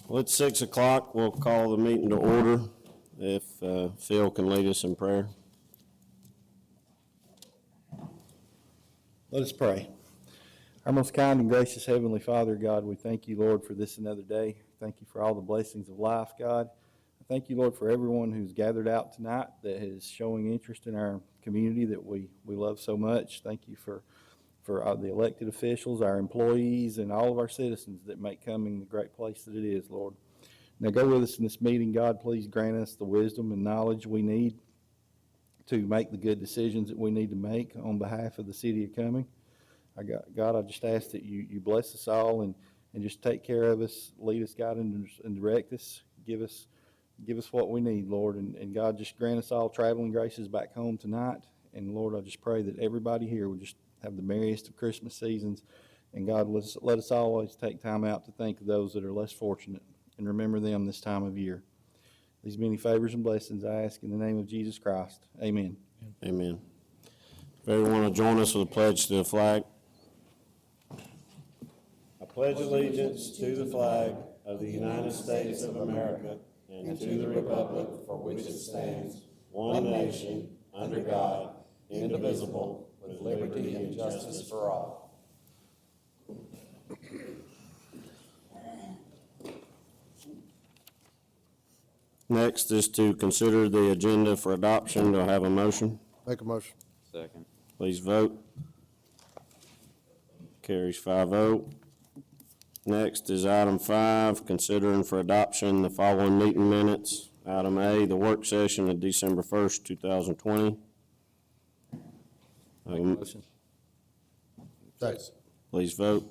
Well, it's 6 o'clock. We'll call the meeting to order. If Phil can lead us in prayer. Let us pray. Our most kind and gracious Heavenly Father, God, we thank you, Lord, for this another day. Thank you for all the blessings of life, God. I thank you, Lord, for everyone who's gathered out tonight that is showing interest in our community that we love so much. Thank you for the elected officials, our employees, and all of our citizens that make Cumming the great place that it is, Lord. Now go with us in this meeting, God. Please grant us the wisdom and knowledge we need to make the good decisions that we need to make on behalf of the city of Cumming. God, I just ask that you bless us all and just take care of us, lead us, God, and direct us. Give us what we need, Lord. And God, just grant us all traveling graces back home tonight. And Lord, I just pray that everybody here would just have the merriest of Christmas seasons. And God, let us always take time out to think of those that are less fortunate and remember them this time of year. These many favors and blessings I ask in the name of Jesus Christ. Amen. Amen. If everyone will join us with a pledge to the flag. I pledge allegiance to the flag of the United States of America and to the republic for which it stands, one nation, under God, indivisible, with liberty and justice for all. Next is to consider the agenda for adoption. Do I have a motion? Make a motion. Second. Please vote. Carries 5-0. Next is item 5, considering for adoption the following meeting minutes. Item A, the work session of December 1st, 2020. Motion. Second. Please vote.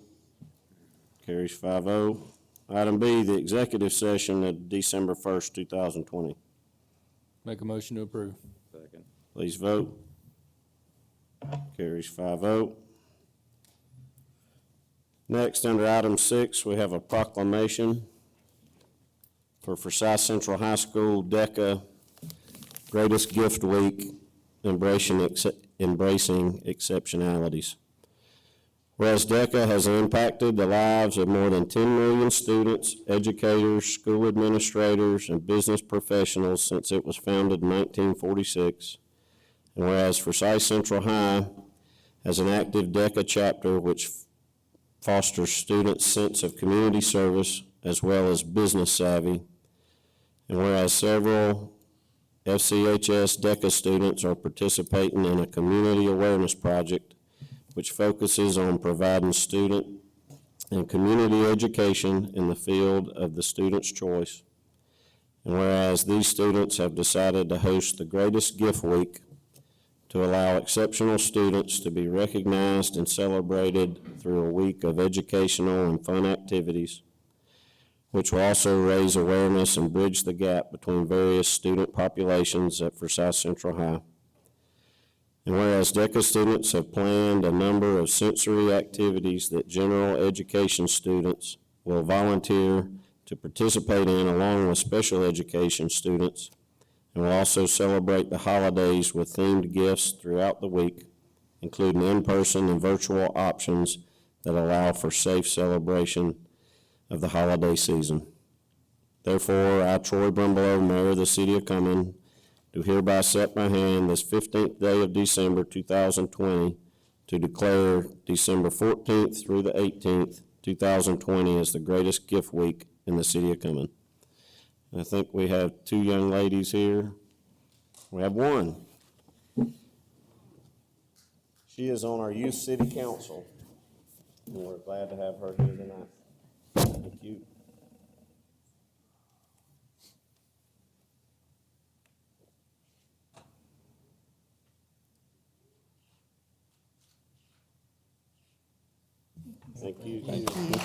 Carries 5-0. Item B, the executive session of December 1st, 2020. Make a motion to approve. Second. Please vote. Carries 5-0. Next, under item 6, we have a proclamation for Forsyth Central High School DECA Greatest Gift Week, embracing exceptionalities. Whereas DECA has impacted the lives of more than 10 million students, educators, school administrators, and business professionals since it was founded in 1946, and whereas Forsyth Central High has an active DECA chapter which fosters students' sense of community service as well as business savvy, and whereas several FCHS DECA students are participating in a community awareness project which focuses on providing student and community education in the field of the student's choice, and whereas these students have decided to host the Greatest Gift Week to allow exceptional students to be recognized and celebrated through a week of educational and fun activities, which will also raise awareness and bridge the gap between various student populations at Forsyth Central High. And whereas DECA students have planned a number of sensory activities that general education students will volunteer to participate in along with special education students, and we'll also celebrate the holidays with themed gifts throughout the week, including in-person and virtual options that allow for safe celebration of the holiday season. Therefore, I, Troy Brumbelow, Mayor of the City of Cumming, do hereby set my hand this 15th day of December 2020 to declare December 14th through the 18th, 2020 as the Greatest Gift Week in the City of Cumming. I think we have 2 young ladies here. We have one. She is on our Youth City Council, and we're glad to have her here tonight. Thank you. Thank you. Thank you.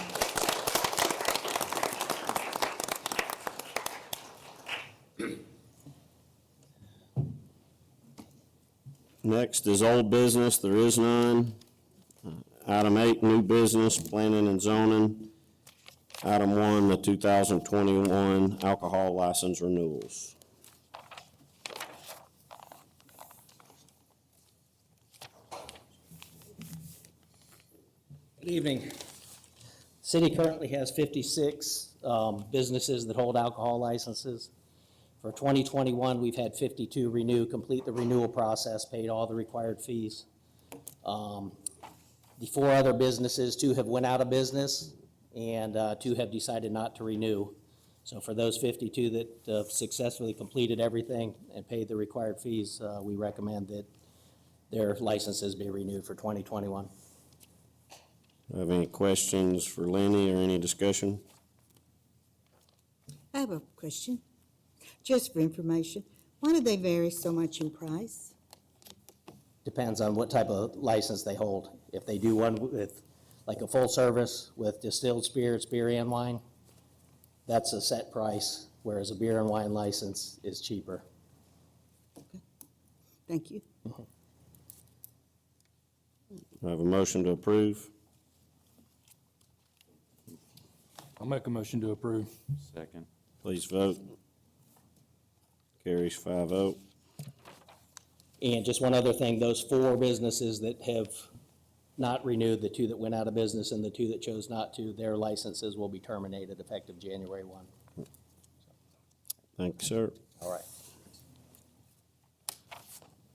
Next is old business. There is none. Item 8, new business, planning and zoning. Item 1, the 2021 alcohol license renewals. Good evening. The city currently has 56 businesses that hold alcohol licenses. For 2021, we've had 52 renew, complete the renewal process, paid all the required fees. The 4 other businesses, 2 have went out of business, and 2 have decided not to renew. So for those 52 that successfully completed everything and paid the required fees, we recommend that their licenses be renewed for 2021. Have any questions for Lenny or any discussion? I have a question, just for information. Why do they vary so much in price? Depends on what type of license they hold. If they do one with, like a full service with distilled spirits, beer and wine, that's a set price, whereas a beer and wine license is cheaper. Thank you. I have a motion to approve. I'll make a motion to approve. Second. Please vote. Carries 5-0. And just one other thing, those 4 businesses that have not renewed, the 2 that went out of business and the 2 that chose not to, their licenses will be terminated effective January 1. Thank you, sir. All right.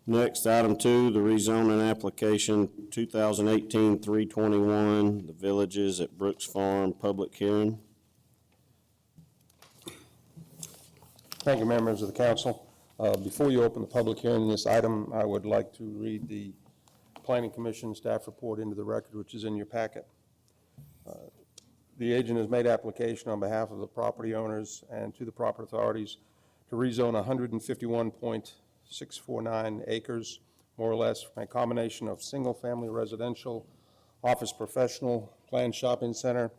Next, item 2, the rezoning application 2018-321, the Villages at Brooks Farm, public hearing. Thank you, members of the council. Before you open the public hearing on this item, I would like to read the Planning Commission staff report into the record, which is in your packet. The agent has made application on behalf of the property owners and to the proper authorities to rezone 151.649 acres, more or less, from a combination of single-family residential, office professional, planned shopping center,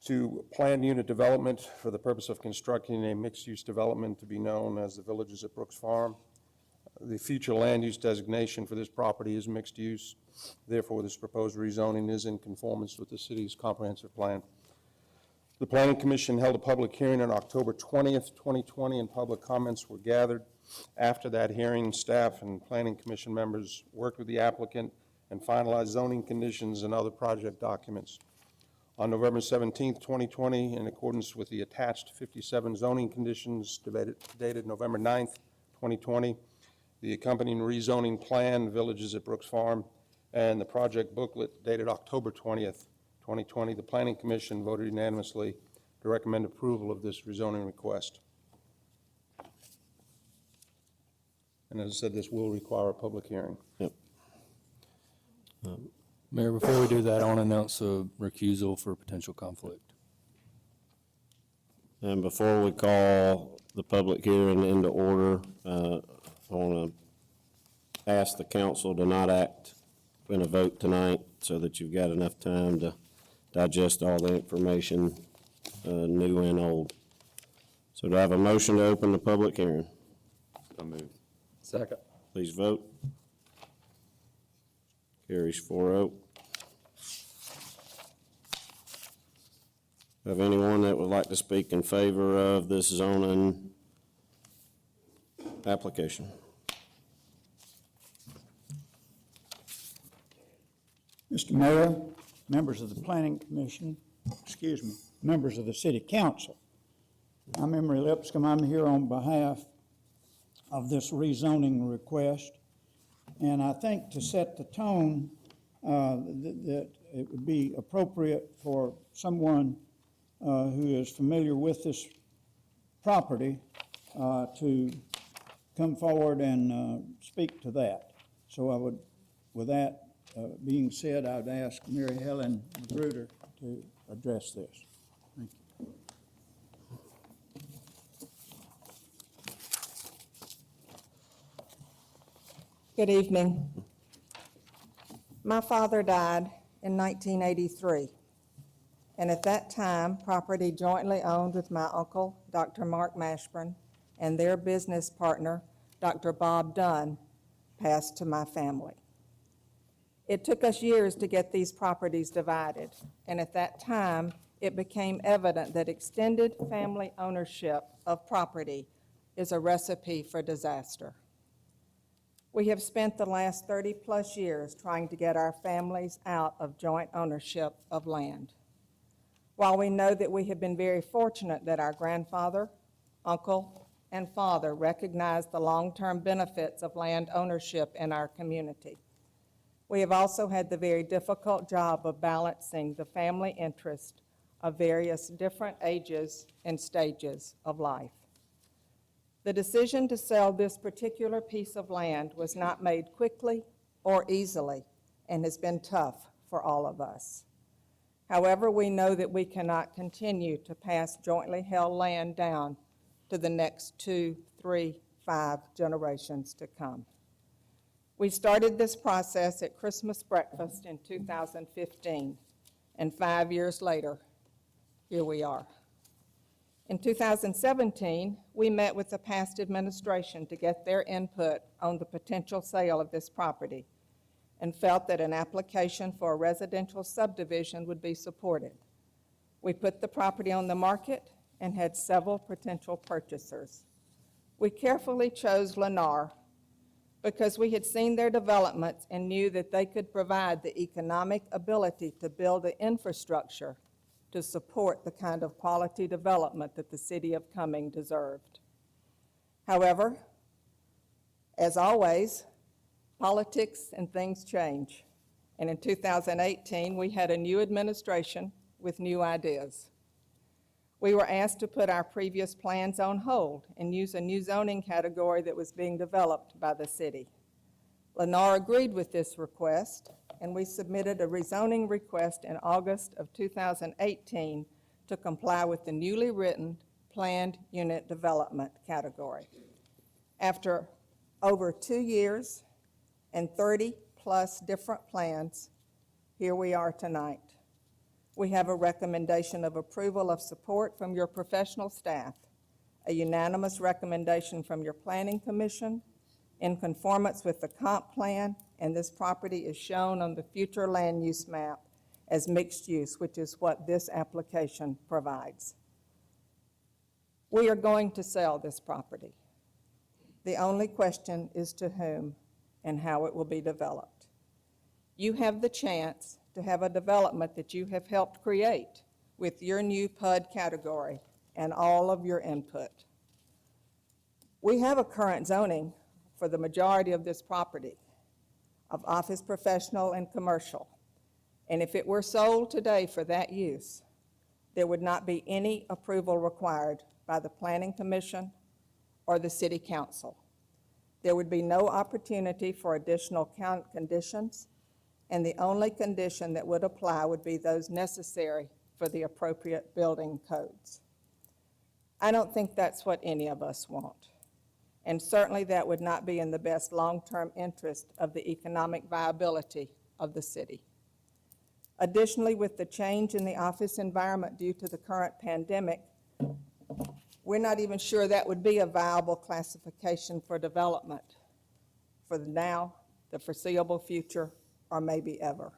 to planned unit development for the purpose of constructing a mixed-use development to be known as the Villages at Brooks Farm. The future land use designation for this property is mixed use. Therefore, this proposed rezoning is in conformance with the city's comprehensive plan. The Planning Commission held a public hearing on October 20th, 2020, and public comments were gathered. After that hearing, staff and Planning Commission members worked with the applicant and finalized zoning conditions and other project documents. On November 17th, 2020, in accordance with the attached 57 zoning conditions dated November 9th, 2020, the accompanying rezoning plan, Villages at Brooks Farm, and the project booklet dated October 20th, 2020, the Planning Commission voted unanimously to recommend approval of this rezoning request. And as I said, this will require a public hearing. Yep. Mayor, before we do that, I want to announce a recusal for potential conflict. And before we call the public hearing into order, I want to ask the council to not act in a vote tonight so that you've got enough time to digest all the information, new and old. So do I have a motion to open the public hearing? So moved. Second. Please vote. Carries 4-0. Have anyone that would like to speak in favor of this zoning application? Mr. Mayor, members of the Planning Commission, members of the City Council. I'm Emery Lipscomb. I'm here on behalf of this rezoning request. And I think to set the tone, that it would be appropriate for someone who is familiar with this property to come forward and speak to that. So I would, with that being said, I would ask Mary Helen Magruder to address this. Thank you. Good evening. My father died in 1983, and at that time, property jointly owned with my uncle, Dr. Mark Mashburn, and their business partner, Dr. Bob Dunn, passed to my family. It took us years to get these properties divided, and at that time, it became evident that extended family ownership of property is a recipe for disaster. We have spent the last 30-plus years trying to get our families out of joint ownership of land. While we know that we have been very fortunate that our grandfather, uncle, and father recognized the long-term benefits of land ownership in our community, we have also had the very difficult job of balancing the family interest of various different ages and stages of life. The decision to sell this particular piece of land was not made quickly or easily and has been tough for all of us. However, we know that we cannot continue to pass jointly held land down to the next 2, 3, 5 generations to come. We started this process at Christmas breakfast in 2015, and 5 years later, here we are. In 2017, we met with the past administration to get their input on the potential sale of this property and felt that an application for a residential subdivision would be supported. We put the property on the market and had several potential purchasers. We carefully chose Lennar because we had seen their developments and knew that they could provide the economic ability to build the infrastructure to support the kind of quality development that the city of Cumming deserved. However, as always, politics and things change. And in 2018, we had a new administration with new ideas. We were asked to put our previous plans on hold and use a new zoning category that was being developed by the city. Lennar agreed with this request, and we submitted a rezoning request in August of 2018 to comply with the newly written planned unit development category. After over 2 years and 30-plus different plans, here we are tonight. We have a recommendation of approval of support from your professional staff, a unanimous recommendation from your Planning Commission, in conformance with the comp plan, and this property is shown on the future land use map as mixed use, which is what this application provides. We are going to sell this property. The only question is to whom and how it will be developed. You have the chance to have a development that you have helped create with your new PUD category and all of your input. We have a current zoning for the majority of this property of office, professional, and commercial. And if it were sold today for that use, there would not be any approval required by the Planning Commission or the City Council. There would be no opportunity for additional conditions, and the only condition that would apply would be those necessary for the appropriate building codes. I don't think that's what any of us want, and certainly that would not be in the best long-term interest of the economic viability of the city. Additionally, with the change in the office environment due to the current pandemic, we're not even sure that would be a viable classification for development for now, the foreseeable future, or maybe ever.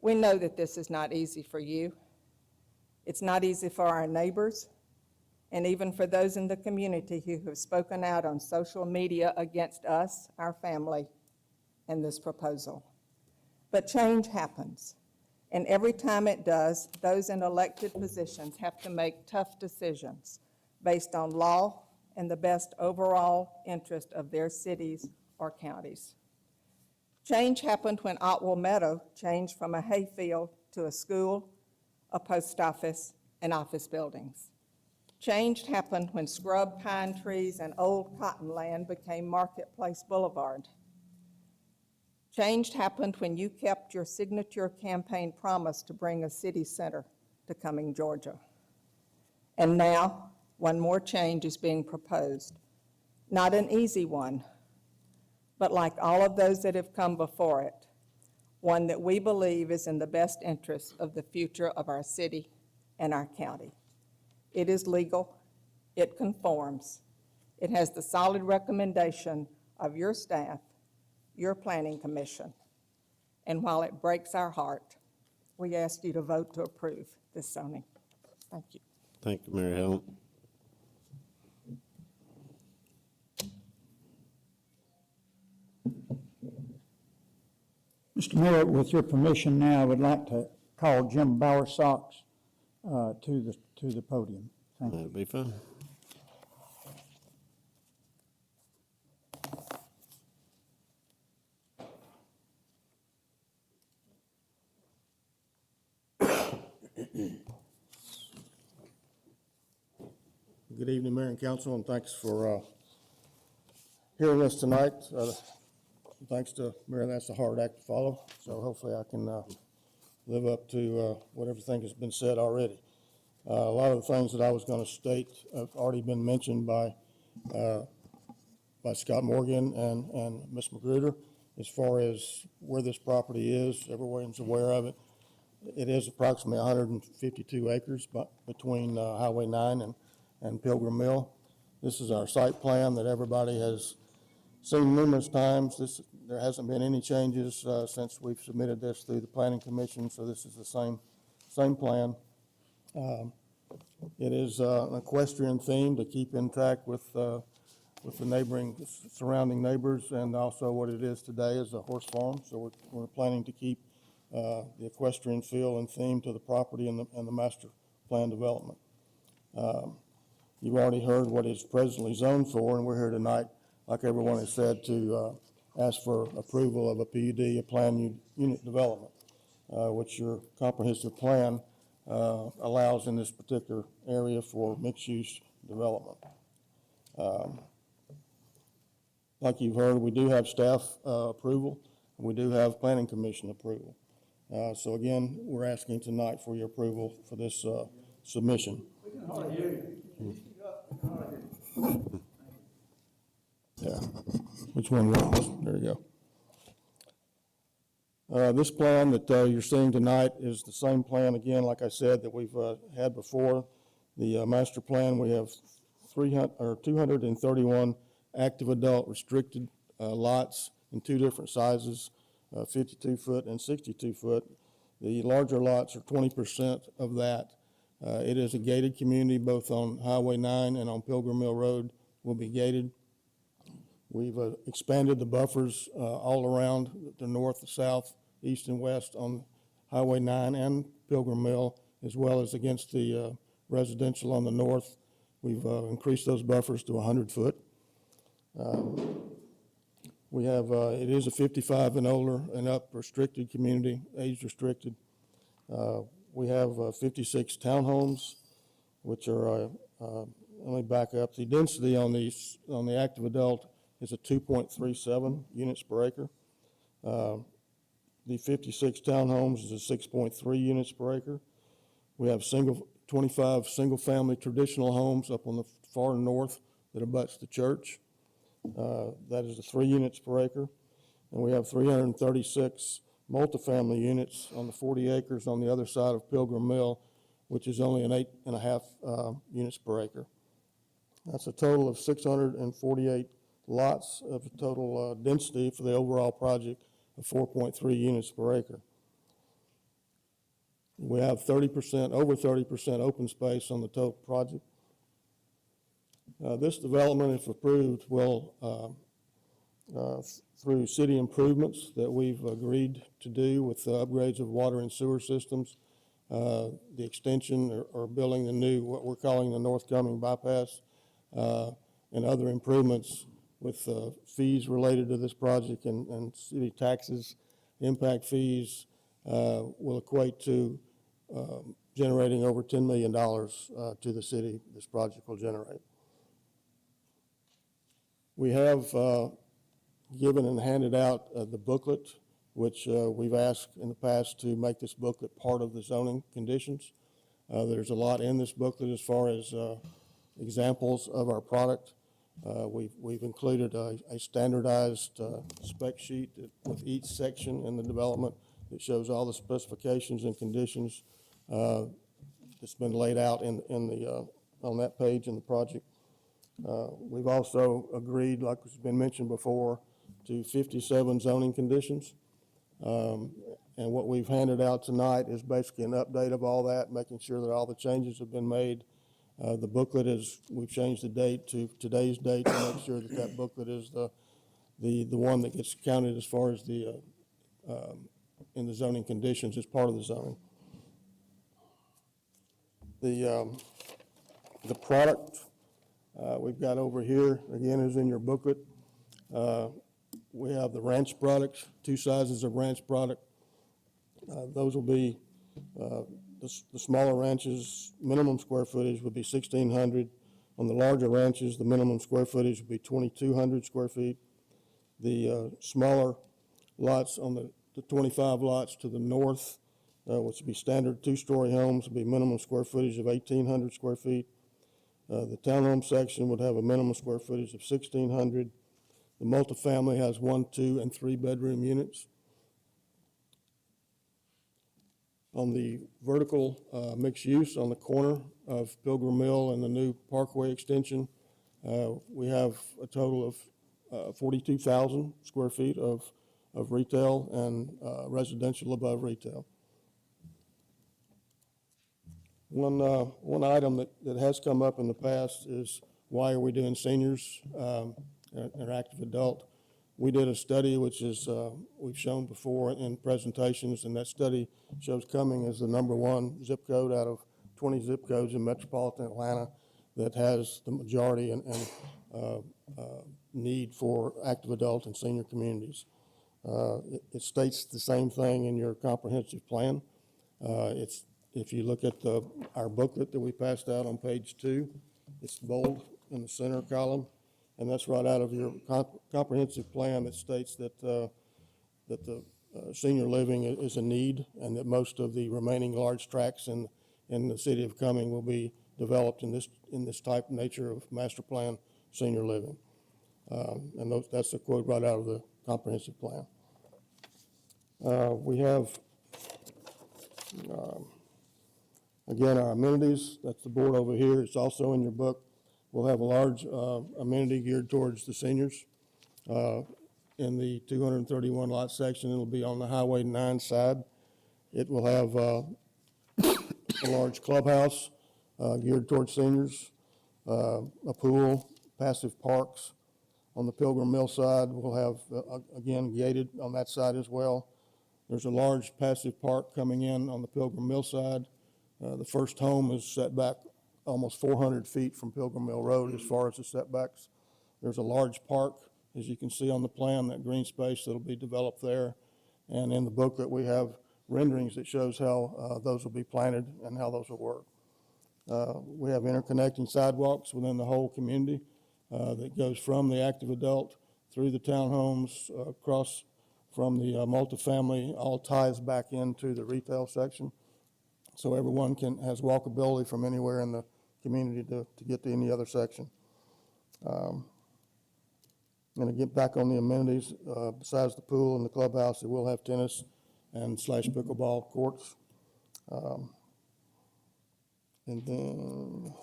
We know that this is not easy for you. It's not easy for our neighbors, and even for those in the community who have spoken out on social media against us, our family, and this proposal. But change happens, and every time it does, those in elected positions have to make tough decisions based on law and the best overall interest of their cities or counties. Change happened when Otwell Meadow changed from a hayfield to a school, a post office, and office buildings. Change happened when scrub pine trees and old cotton land became Marketplace Boulevard. Change happened when you kept your signature campaign promise to bring a city center to Cumming, Georgia. And now, one more change is being proposed. Not an easy one, but like all of those that have come before it, one that we believe is in the best interest of the future of our city and our county. It is legal, it conforms, it has the solid recommendation of your staff, your Planning Commission, and while it breaks our heart, we ask you to vote to approve this zoning. Thank you. Thank you, Mary Helen. Mr. Mayor, with your permission now, I would like to call Jim Bowersox to the podium. Thank you. That'd be fine. Good evening, Mayor and Council, and thanks for hearing us tonight. Thanks to Mayor, that's a hard act to follow, so hopefully I can live up to what everything has been said already. A lot of the things that I was going to state have already been mentioned by Scott Morgan and Ms. Magruder. As far as where this property is, everyone's aware of it. It is approximately 152 acres between Highway 9 and Pilgrim Mill. This is our site plan that everybody has seen numerous times. There hasn't been any changes since we've submitted this through the Planning Commission, so this is the same plan. It is an equestrian theme to keep in track with the neighboring, surrounding neighbors, and also what it is today is a horse farm. So we're planning to keep the equestrian feel and theme to the property and the master plan development. You've already heard what it's presently zoned for, and we're here tonight, like everyone has said, to ask for approval of a PUD, a planned unit development, which your comprehensive plan allows in this particular area for mixed-use development. Like you've heard, we do have staff approval, and we do have planning commission approval. So again, we're asking tonight for your approval for this submission. Yeah. Which one was this? There you go. This plan that you're seeing tonight is the same plan, again, like I said, that we've had before. The master plan, we have 231 active adult restricted lots in two different sizes, 52-foot and 62-foot. The larger lots are 20% of that. It is a gated community, both on Highway 9 and on Pilgrim Mill Road will be gated. We've expanded the buffers all around the north, the south, east, and west on Highway 9 and Pilgrim Mill, as well as against the residential on the north. We've increased those buffers to 100 foot. We have, it is a 55 and older and up restricted community, age restricted. We have 56 townhomes, which are, let me back up. The density on the active adult is a 2.37 units per acre. The 56 townhomes is a 6.3 units per acre. We have 25 single-family traditional homes up on the far north that abuts the church. That is 3 units per acre. And we have 336 multifamily units on the 40 acres on the other side of Pilgrim Mill, which is only an 8.5 units per acre. That's a total of 648 lots of total density for the overall project of 4.3 units per acre. We have over 30% open space on the total project. This development, if approved, will, through city improvements that we've agreed to do with upgrades of water and sewer systems, the extension or building the new, what we're calling the North Cumming bypass, and other improvements with fees related to this project and city taxes, impact fees, will equate to generating over $10 million to the city this project will generate. We have given and handed out the booklet, which we've asked in the past to make this booklet part of the zoning conditions. There's a lot in this booklet as far as examples of our product. We've included a standardized spec sheet with each section in the development that shows all the specifications and conditions that's been laid out on that page in the project. We've also agreed, like has been mentioned before, to 57 zoning conditions. And what we've handed out tonight is basically an update of all that, making sure that all the changes have been made. The booklet is, we've changed the date to today's date to make sure that that booklet is the one that gets counted as far as the in the zoning conditions as part of the zoning. The product we've got over here, again, is in your booklet. We have the ranch products, 2 sizes of ranch product. Those will be, the smaller ranches, minimum square footage would be 1,600. On the larger ranches, the minimum square footage would be 2,200 square feet. The smaller lots on the 25 lots to the north, which would be standard 2-story homes, would be minimum square footage of 1,800 square feet. The townhome section would have a minimum square footage of 1,600. The multifamily has 1, 2, and 3 bedroom units. On the vertical mixed use on the corner of Pilgrim Mill and the new Parkway extension, we have a total of 42,000 square feet of retail and residential above retail. One item that has come up in the past is, why are we doing seniors or active adult? We did a study, which is, we've shown before in presentations, and that study shows Cumming as the #1 zip code out of 20 zip codes in metropolitan Atlanta that has the majority and need for active adult and senior communities. It states the same thing in your comprehensive plan. If you look at our booklet that we passed out on page 2, it's bold in the center column. And that's right out of your comprehensive plan that states that the senior living is a need, and that most of the remaining large tracts in the city of Cumming will be developed in this type of nature of master plan senior living. And that's a quote right out of the comprehensive plan. We have, again, our amenities. That's the board over here. It's also in your book. We'll have a large amenity geared towards the seniors. In the 231 lot section, it'll be on the Highway 9 side. It will have a large clubhouse geared towards seniors, a pool, passive parks. On the Pilgrim Mill side, we'll have, again, gated on that side as well. There's a large passive park coming in on the Pilgrim Mill side. The first home is set back almost 400 feet from Pilgrim Mill Road as far as the setbacks. There's a large park, as you can see on the plan, that green space that'll be developed there. And in the booklet, we have renderings that shows how those will be planted and how those will work. We have interconnecting sidewalks within the whole community that goes from the active adult through the townhomes, across from the multifamily, all ties back into the retail section. So everyone has walkability from anywhere in the community to get to any other section. And to get back on the amenities, besides the pool and the clubhouse, it will have tennis and / pickleball courts. And then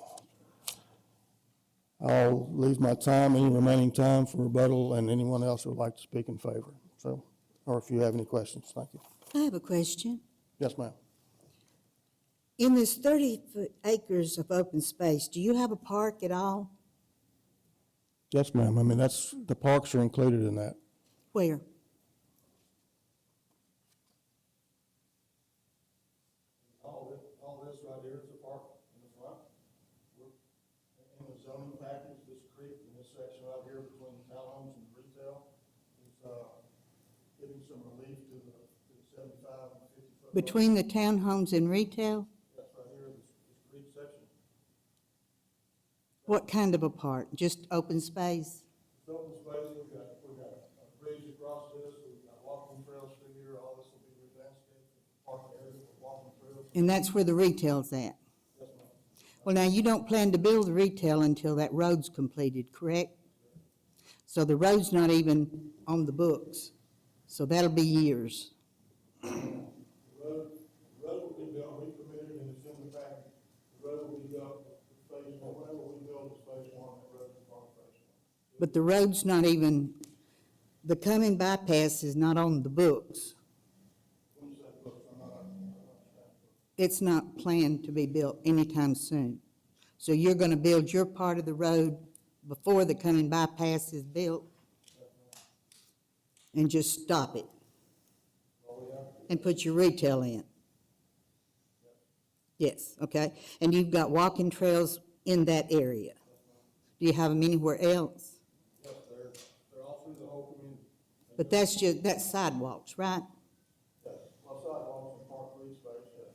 I'll leave my time, any remaining time, for rebuttal and anyone else who would like to speak in favor. So, or if you have any questions, thank you. I have a question. Yes, ma'am. In this 30 acres of open space, do you have a park at all? Yes, ma'am. I mean, the parks are included in that. Where? All this right here is a park in the front. We're in the zoning package, this creek in this section right here between the townhomes and retail is giving some relief to the 75 and 50 foot. Between the townhomes and retail? That's right here, this creek section. What kind of a park? Just open space? It's open space, we've got a bridge across this, we've got walking trails through here, all this will be re-landscaped, parking area for walking trails. And that's where the retail's at? Yes, ma'am. Well, now, you don't plan to build the retail until that road's completed, correct? So the road's not even on the books, so that'll be years. The road will be built, recommitted, and it's in the package. The road will be built, phase one, whatever we build is phase one, that road is part of phase one. But the road's not even, the Cumming bypass is not on the books. When you say books, I don't understand. It's not planned to be built anytime soon. So you're gonna build your part of the road before the Cumming bypass is built and just stop it and put your retail in. Yes, okay. And you've got walking trails in that area. Do you have them anywhere else? Yes, they're all through the whole community. But that's sidewalks, right? Yes, sidewalks and park green space, yes.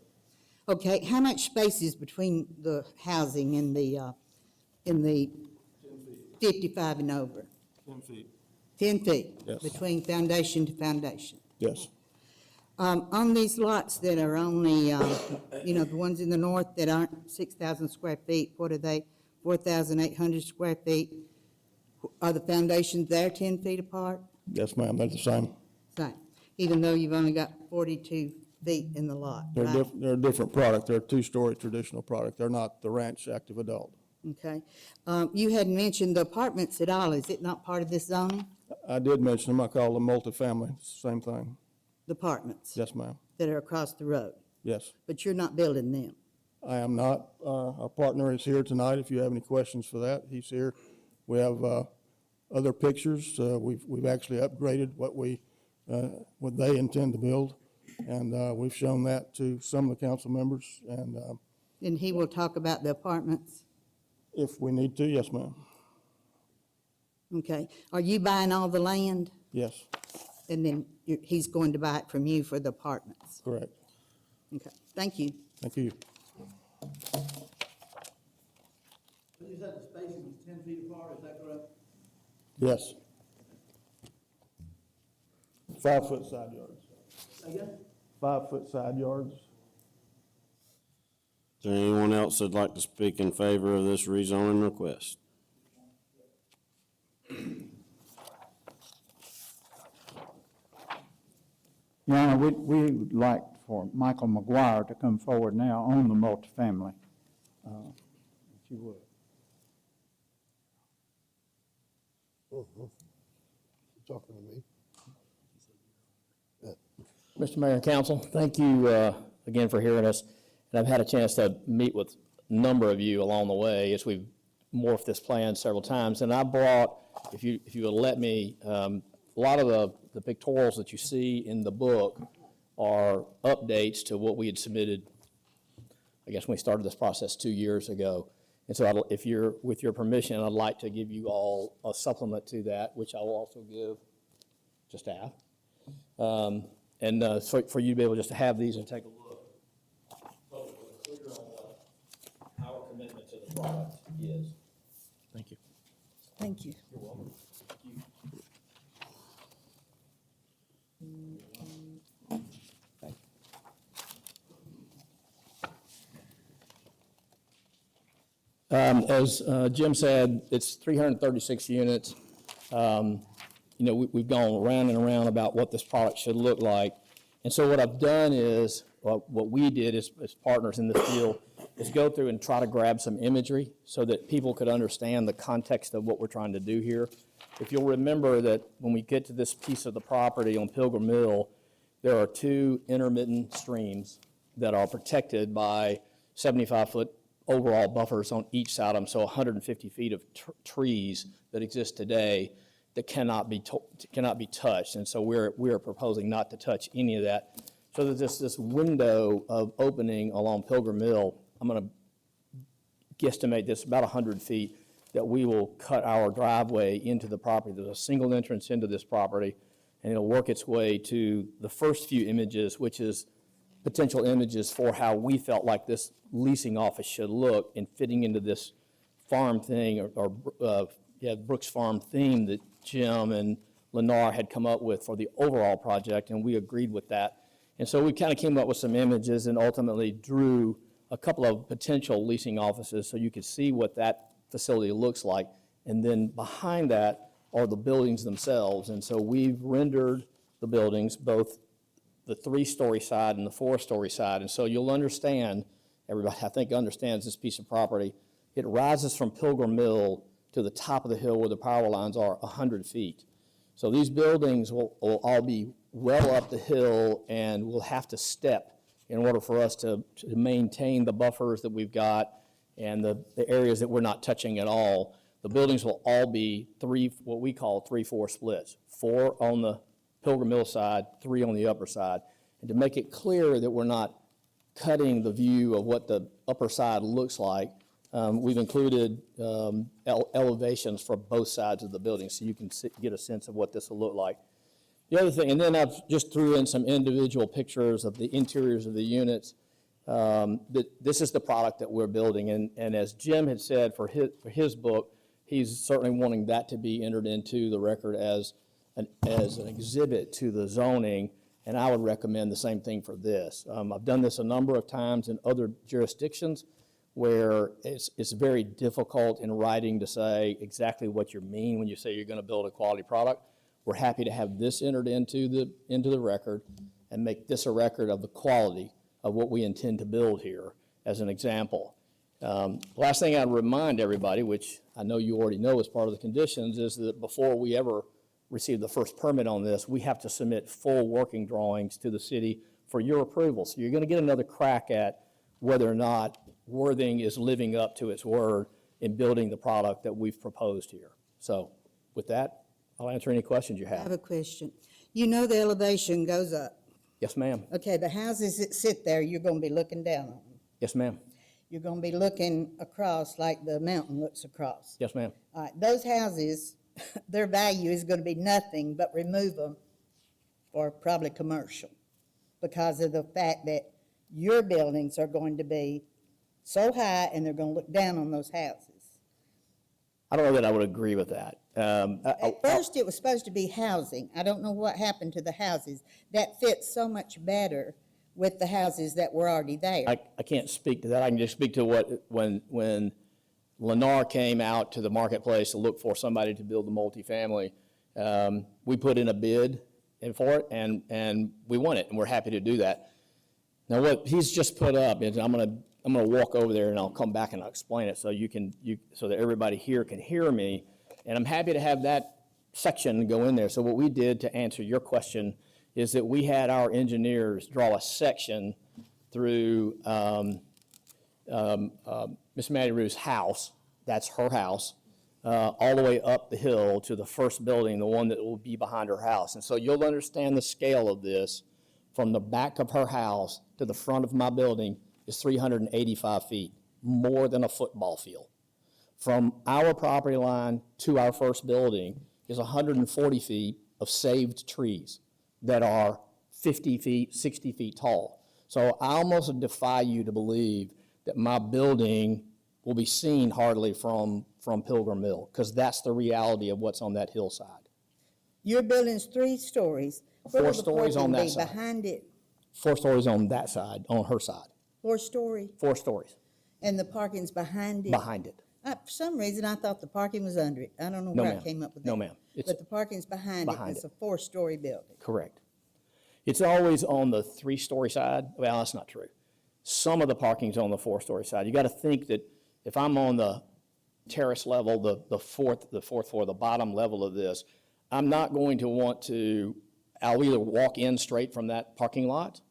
Okay, how much space is between the housing and the 55 and over? 10 feet. 10 feet? Yes. Between foundation to foundation? Yes. On these lots that are only, the ones in the north that aren't 6,000 square feet, what are they, 4,800 square feet? Are the foundations there 10 feet apart? Yes, ma'am, they're the same. Same, even though you've only got 42 feet in the lot, right? They're a different product. They're a two-story traditional product. They're not the ranch active adult. Okay. You hadn't mentioned the apartments at all. Is it not part of this zoning? I did mention them. I call them multifamily. It's the same thing. The apartments Yes, ma'am. that are across the road, Yes. but you're not building them? I am not. Our partner is here tonight. If you have any questions for that, he's here. We have other pictures. We've actually upgraded what they intend to build, and we've shown that to some of the council members. And And he will talk about the apartments? if we need to, yes, ma'am. Okay. Are you buying all the land? Yes, And then he's going to buy it from you for the apartments? correct. Okay, thank you. Thank you. You said the spacing was 10 feet apart, is that correct? Yes. 5 foot side yards. Again? 5 foot side yards. Is there anyone else that'd like to speak in favor of this rezoning request? Your Honor, we would like for Michael McGuire to come forward now on the multifamily, if you would. Talking to me. Mr. Mayor and Council, thank you again for hearing us. And I've had a chance to meet with a number of you along the way as we've morphed this plan several times. And I brought, if you would let me, a lot of the pictorials that you see in the book are updates to what we had submitted, I guess, when we started this process 2 years ago. And so if you're, with your permission, I'd like to give you all a supplement to that, which I will also give to staff. For you to be able just to have these and take a look. So we're clear on what our commitment to the product is. Thank you. Thank you. You're welcome. As Jim said, it's 336 units. We've gone around and around about what this product should look like. And so what I've done is, what we did as partners in this field, is go through and try to grab some imagery so that people could understand the context of what we're trying to do here. If you'll remember that when we get to this piece of the property on Pilgrim Mill, there are 2 intermittent streams that are protected by 75-foot overall buffers on each side of them, so 150 feet of trees that exist today that cannot be touched. And so we're proposing not to touch any of that. So there's this window of opening along Pilgrim Mill. I'm going to guesstimate this about 100 feet, that we will cut our driveway into the property. There's a single entrance into this property, and it'll work its way to the first few images, which is potential images for how we felt like this leasing office should look and fitting into this farm thing, Brooks Farm theme that Jim and Lennar had come up with for the overall project, and we agreed with that. And so we kind of came up with some images and ultimately drew a couple of potential leasing offices so you could see what that facility looks like. And then behind that are the buildings themselves. And so we've rendered the buildings, both the 3-story side and the 4-story side. And so you'll understand, everybody I think understands this piece of property. It rises from Pilgrim Mill to the top of the hill where the power lines are 100 feet. So these buildings will all be well up the hill, and we'll have to step in order for us to maintain the buffers that we've got and the areas that we're not touching at all. The buildings will all be what we call 3-4 splits, 4 on the Pilgrim Mill side, 3 on the upper side. And to make it clear that we're not cutting the view of what the upper side looks like, we've included elevations for both sides of the building, so you can get a sense of what this will look like. The other thing, and then I've just threw in some individual pictures of the interiors of the units. This is the product that we're building, and as Jim had said for his book, he's certainly wanting that to be entered into the record as an exhibit to the zoning, and I would recommend the same thing for this. I've done this a number of times in other jurisdictions where it's very difficult in writing to say exactly what you mean when you say you're going to build a quality product. We're happy to have this entered into the record and make this a record of the quality of what we intend to build here as an example. Last thing I'd remind everybody, which I know you already know as part of the conditions, is that before we ever receive the first permit on this, we have to submit full working drawings to the city for your approval. So you're going to get another crack at whether or not Worthing is living up to its word in building the product that we've proposed here. So with that, I'll answer any questions you I have have. a question. You know the elevation goes up. Yes, ma'am. Okay, the houses that sit there, you're gonna be looking down on them. Yes, ma'am. You're gonna be looking across like the mountain looks across. Yes, ma'am. All right, those houses, their value is gonna be nothing but remove them for probably commercial because of the fact that your buildings are going to be so high and they're gonna look down on those houses. I don't know that I would agree with that. At first, it was supposed to be housing. I don't know what happened to the houses. That fits so much better with the houses that were already there. I can't speak to that. I can just speak to what, when Lennar came out to the marketplace to look for somebody to build the multifamily, we put in a bid for it, and we won it, and we're happy to do that. Now, what he's just put up is, I'm gonna walk over there and I'll come back and I'll explain it so so that everybody here can hear me. And I'm happy to have that section go in there. So what we did to answer your question is that we had our engineers draw a section through Miss Mattie Rue's house, that's her house, all the way up the hill to the first building, the one that will be behind her house. And so you'll understand the scale of this. From the back of her house to the front of my building is 385 feet, more than a football field. From our property line to our first building is 140 feet of saved trees that are 50 feet, 60 feet tall. So I almost defy you to believe that my building will be seen hardly from Pilgrim Mill, because that's the reality of what's on that hillside. Your building's 3 stories. Where will 4 the stories on parking that be? side. Behind it, 4 stories on that side, on her side. 4-story, 4 stories and the parking's behind it? behind it. For some reason, I thought the parking was under it. I don't know No, where I ma'am. came up with that. No, ma'am. It's But the parking's behind it, and behind it's it. a 4-story building. Correct. It's always on the 3-story side. Well, that's not true. Some of the parking's on the 4-story side. You got to think that if I'm on the terrace level, the fourth floor, the bottom level of this, I'm not going to want to, I'll either walk in straight from that parking lot,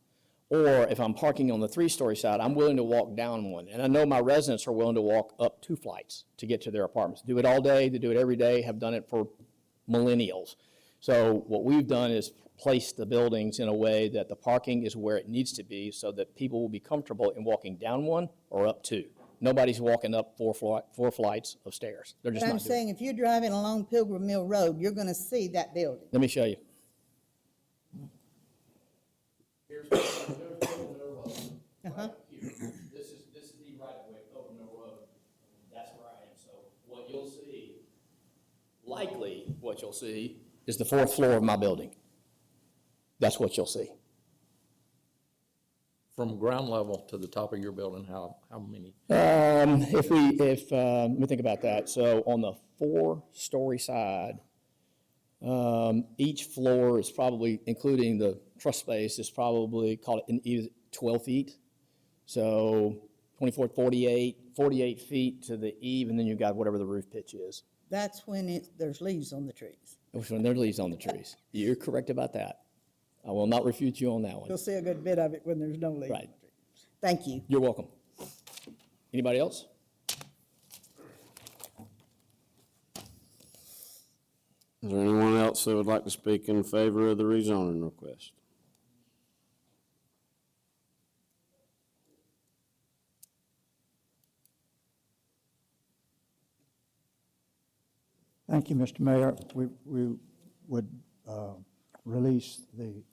or if I'm parking on the 3-story side, I'm willing to walk down one. And I know my residents are willing to walk up 2 flights to get to their apartments. Do it all day, they do it every day, have done it for millennials. So what we've done is place the buildings in a way that the parking is where it needs to be so that people will be comfortable in walking down 1 or up 2. Nobody's walking up 4 flights of stairs. They're just But I'm not doing it. saying, if you're driving along Pilgrim Mill Road, you're gonna see that building. Let me show you. Uh-huh. This is the right of way, Pilgrim Mill Road. That's where I am. So what you'll see, likely what you'll see, is the 4th floor of my building. That's what you'll see. From ground level to the top of your building, how many? Let me think about that. So on the 4-story side, each floor is probably, including the truss space, is probably, call it 12 feet. So 24, 48 feet to the eave, and then you've got whatever the roof pitch is. That's when there's leaves on the trees. Which one, there are leaves on the trees. You're correct about that. I will not refute you on that one. You'll see a good bit of it when there's no leaves on Right. the trees. Thank you. You're welcome. Anybody else? Is there anyone else that would like to speak in favor of the rezoning request? Thank you, Mr. Mayor. We would release the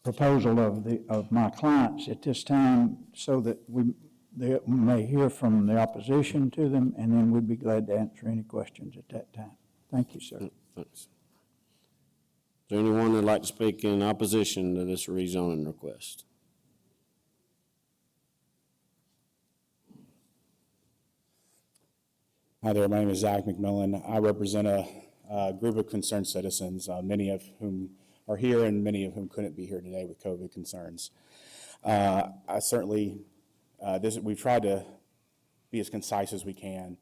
proposal of my clients at this time so that they may hear from the opposition to them, and then we'd be glad to answer any questions at that time. Thank you, sir. Thanks. Is there anyone that'd like to speak in opposition to this rezoning request? Hi there, my name is Zach McMillan. I represent a group of concerned citizens, many of whom are here and many of whom couldn't be here today with COVID concerns. I certainly, we've tried to be as concise as we can.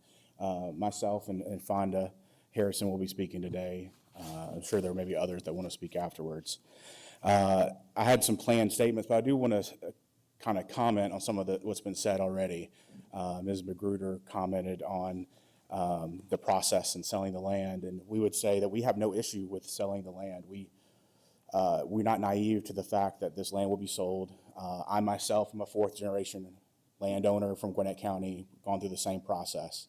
Myself and Fonda Harrison will be speaking today. I'm sure there may be others that want to speak afterwards. I had some planned statements, but I do want to kind of comment on some of what's been said already. Ms. Magruder commented on the process in selling the land, and we would say that we have no issue with selling the land. We're not naive to the fact that this land will be sold. I myself am a fourth-generation landowner from Gwinnett County, gone through the same process.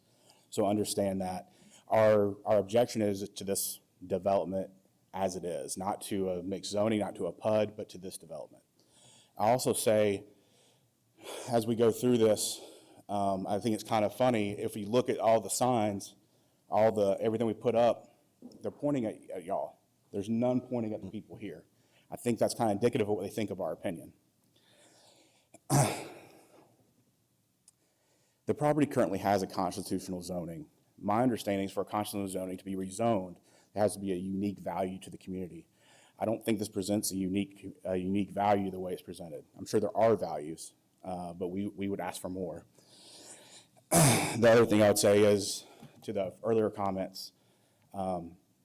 So understand that. Our objection is to this development as it is, not to a mixed zoning, not to a PUD, but to this development. I also say, as we go through this, I think it's kind of funny, if you look at all the signs, everything we put up, they're pointing at y'all. There's none pointing at the people here. I think that's kind of indicative of what they think of our opinion. The property currently has a constitutional zoning. My understanding is for a constitutional zoning to be rezoned, it has to be a unique value to the community. I don't think this presents a unique value the way it's presented. I'm sure there are values, but we would ask for more. The other thing I would say is, to the earlier comments,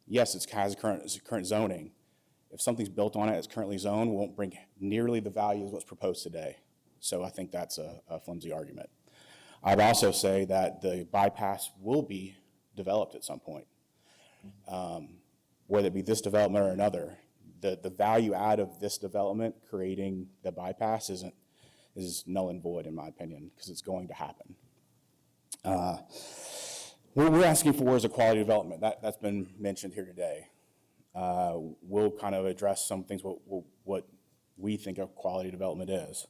yes, it has current zoning. If something's built on it, it's currently zoned, won't bring nearly the value as what's proposed today. So I think that's a flimsy argument. I'd also say that the bypass will be developed at some point, whether it be this development or another. The value add of this development creating the bypass is null and void in my opinion, because it's going to happen. What we're asking for is a quality development. That's been mentioned here today. We'll kind of address some things, what we think a quality development is.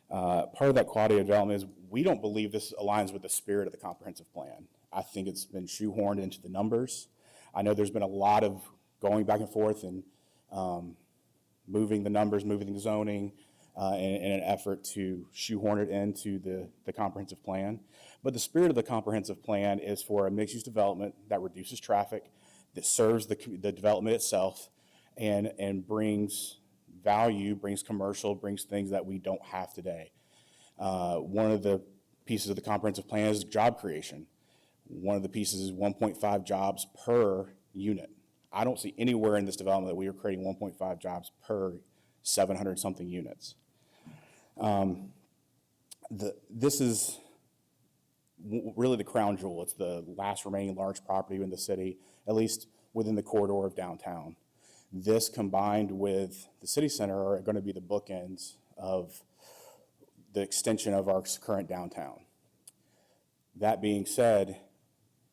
Part of that quality development is we don't believe this aligns with the spirit of the comprehensive plan. I think it's been shoehorned into the numbers. I know there's been a lot of going back and forth and moving the numbers, moving the zoning in an effort to shoehorn it into the comprehensive plan. But the spirit of the comprehensive plan is for a mixed-use development that reduces traffic, that serves the development itself, and brings value, brings commercial, brings things that we don't have today. One of the pieces of the comprehensive plan is job creation. One of the pieces is 1.5 jobs per unit. I don't see anywhere in this development that we are creating 1.5 jobs per 700-something units. This is really the crown jewel. It's the last remaining large property in the city, at least within the corridor of downtown. This combined with the city center are going to be the bookends of the extension of our current downtown. That being said,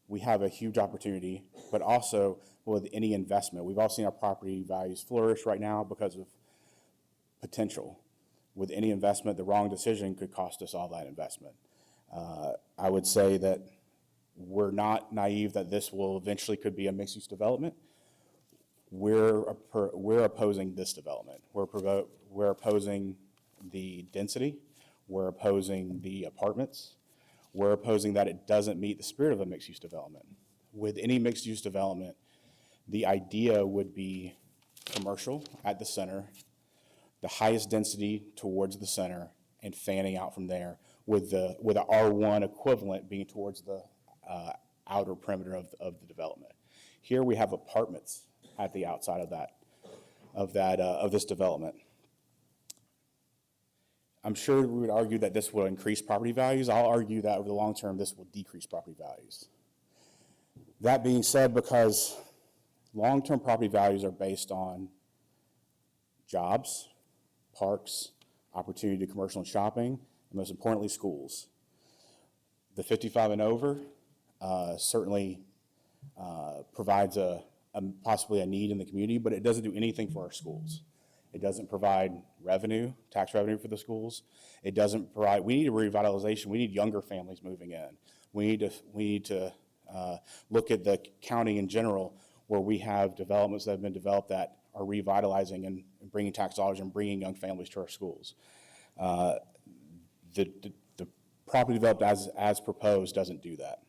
we have a huge opportunity, but also with any investment. We've all seen our property values flourish right now because of potential. With any investment, the wrong decision could cost us all that investment. I would say that we're not naive that this will eventually could be a mixed-use development. We're opposing this development. We're opposing the density. We're opposing the apartments. We're opposing that it doesn't meet the spirit of a mixed-use development. With any mixed-use development, the idea would be commercial at the center, the highest density towards the center, and fanning out from there, with a R1 equivalent being towards the outer perimeter of the development. Here we have apartments at the outside of this development. I'm sure we would argue that this will increase property values. I'll argue that over the long term, this will decrease property values. That being said, because long-term property values are based on jobs, parks, opportunity to commercial and shopping, and most importantly, schools. The 55 and over certainly provides possibly a need in the community, but it doesn't do anything for our schools. It doesn't provide revenue, tax revenue for the schools. It doesn't provide, we need a revitalization. We need younger families moving in. We need to look at the county in general, where we have developments that have been developed that are revitalizing and bringing tax dollars and bringing young families to our schools. The property developed as proposed doesn't do that.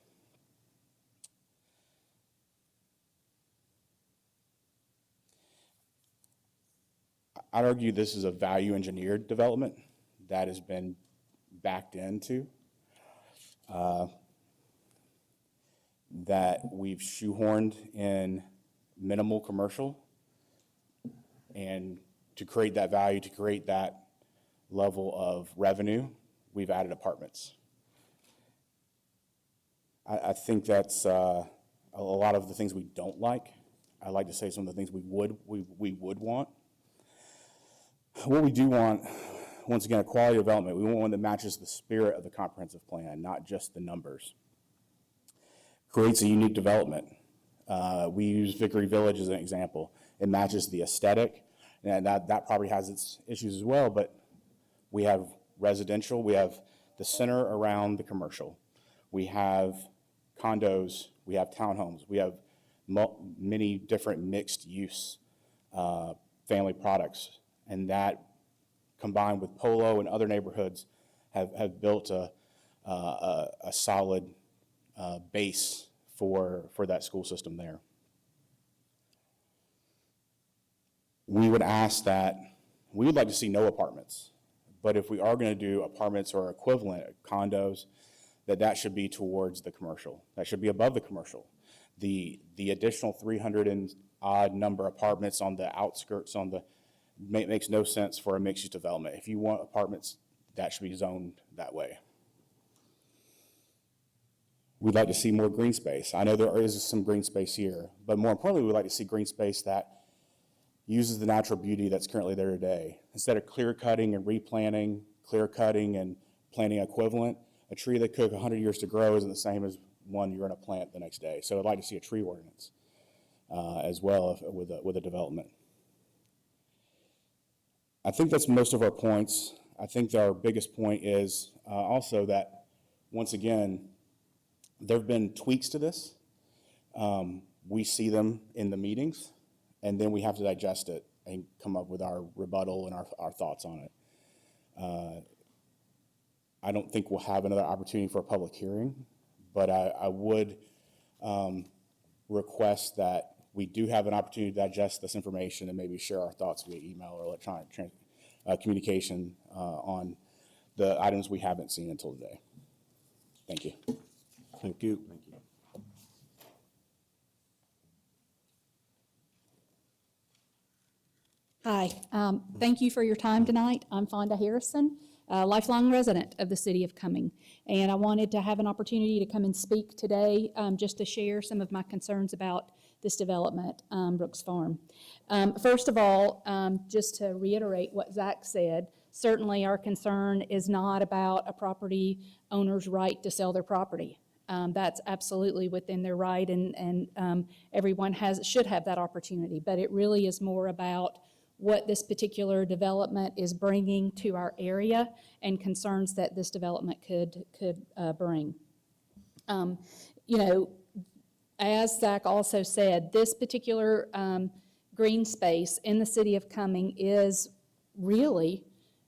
I'd argue this is a value engineered development that has been backed into, that we've shoehorned in minimal commercial, and to create that value, to create that level of revenue, we've added apartments. I think that's a lot of the things we don't like. I'd like to say some of the things we would want. What we do want, once again, a quality development. We want one that matches the spirit of the comprehensive plan, not just the numbers. Creates a unique development. We use Vickery Village as an example. It matches the aesthetic, and that probably has its issues as well, but we have residential, we have the center around the commercial. We have condos, we have townhomes, we have many different mixed use family products. And that, combined with Polo and other neighborhoods, have built a solid base for that school system there. We would ask that, we would like to see no apartments, but if we are going to do apartments or equivalent condos, that should be towards the commercial. That should be above the commercial. The additional 300 and odd number apartments on the outskirts, makes no sense for a mixed-use development. If you want apartments, that should be zoned that way. We'd like to see more green space. I know there is some green space here, but more importantly, we'd like to see green space that uses the natural beauty that's currently there today. Instead of clear cutting and replanting, clear cutting and planting equivalent, a tree that took 100 years to grow isn't the same as one you're going to plant the next day. So I'd like to see a tree ordinance as well with a development. I think that's most of our points. I think our biggest point is also that, once again, there have been tweaks to this. We see them in the meetings, and then we have to digest it and come up with our rebuttal and our thoughts on it. I don't think we'll have another opportunity for a public hearing, but I would request that we do have an opportunity to digest this information and maybe share our thoughts via email or electronic communication on the items we haven't seen until today. Thank you. Thank you. Thank you. Hi, thank you for your time tonight. I'm Fonda Harrison, a lifelong resident of the city of Cumming, and I wanted to have an opportunity to come and speak today just to share some of my concerns about this development, Brooks Farm. First of all, just to reiterate what Zach said, certainly our concern is not about a property owner's right to sell their property. That's absolutely within their right, and everyone should have that opportunity, but it really is more about what this particular development is bringing to our area and concerns that this development could bring. You know, as Zach also said, this particular green space in the city of Cumming is really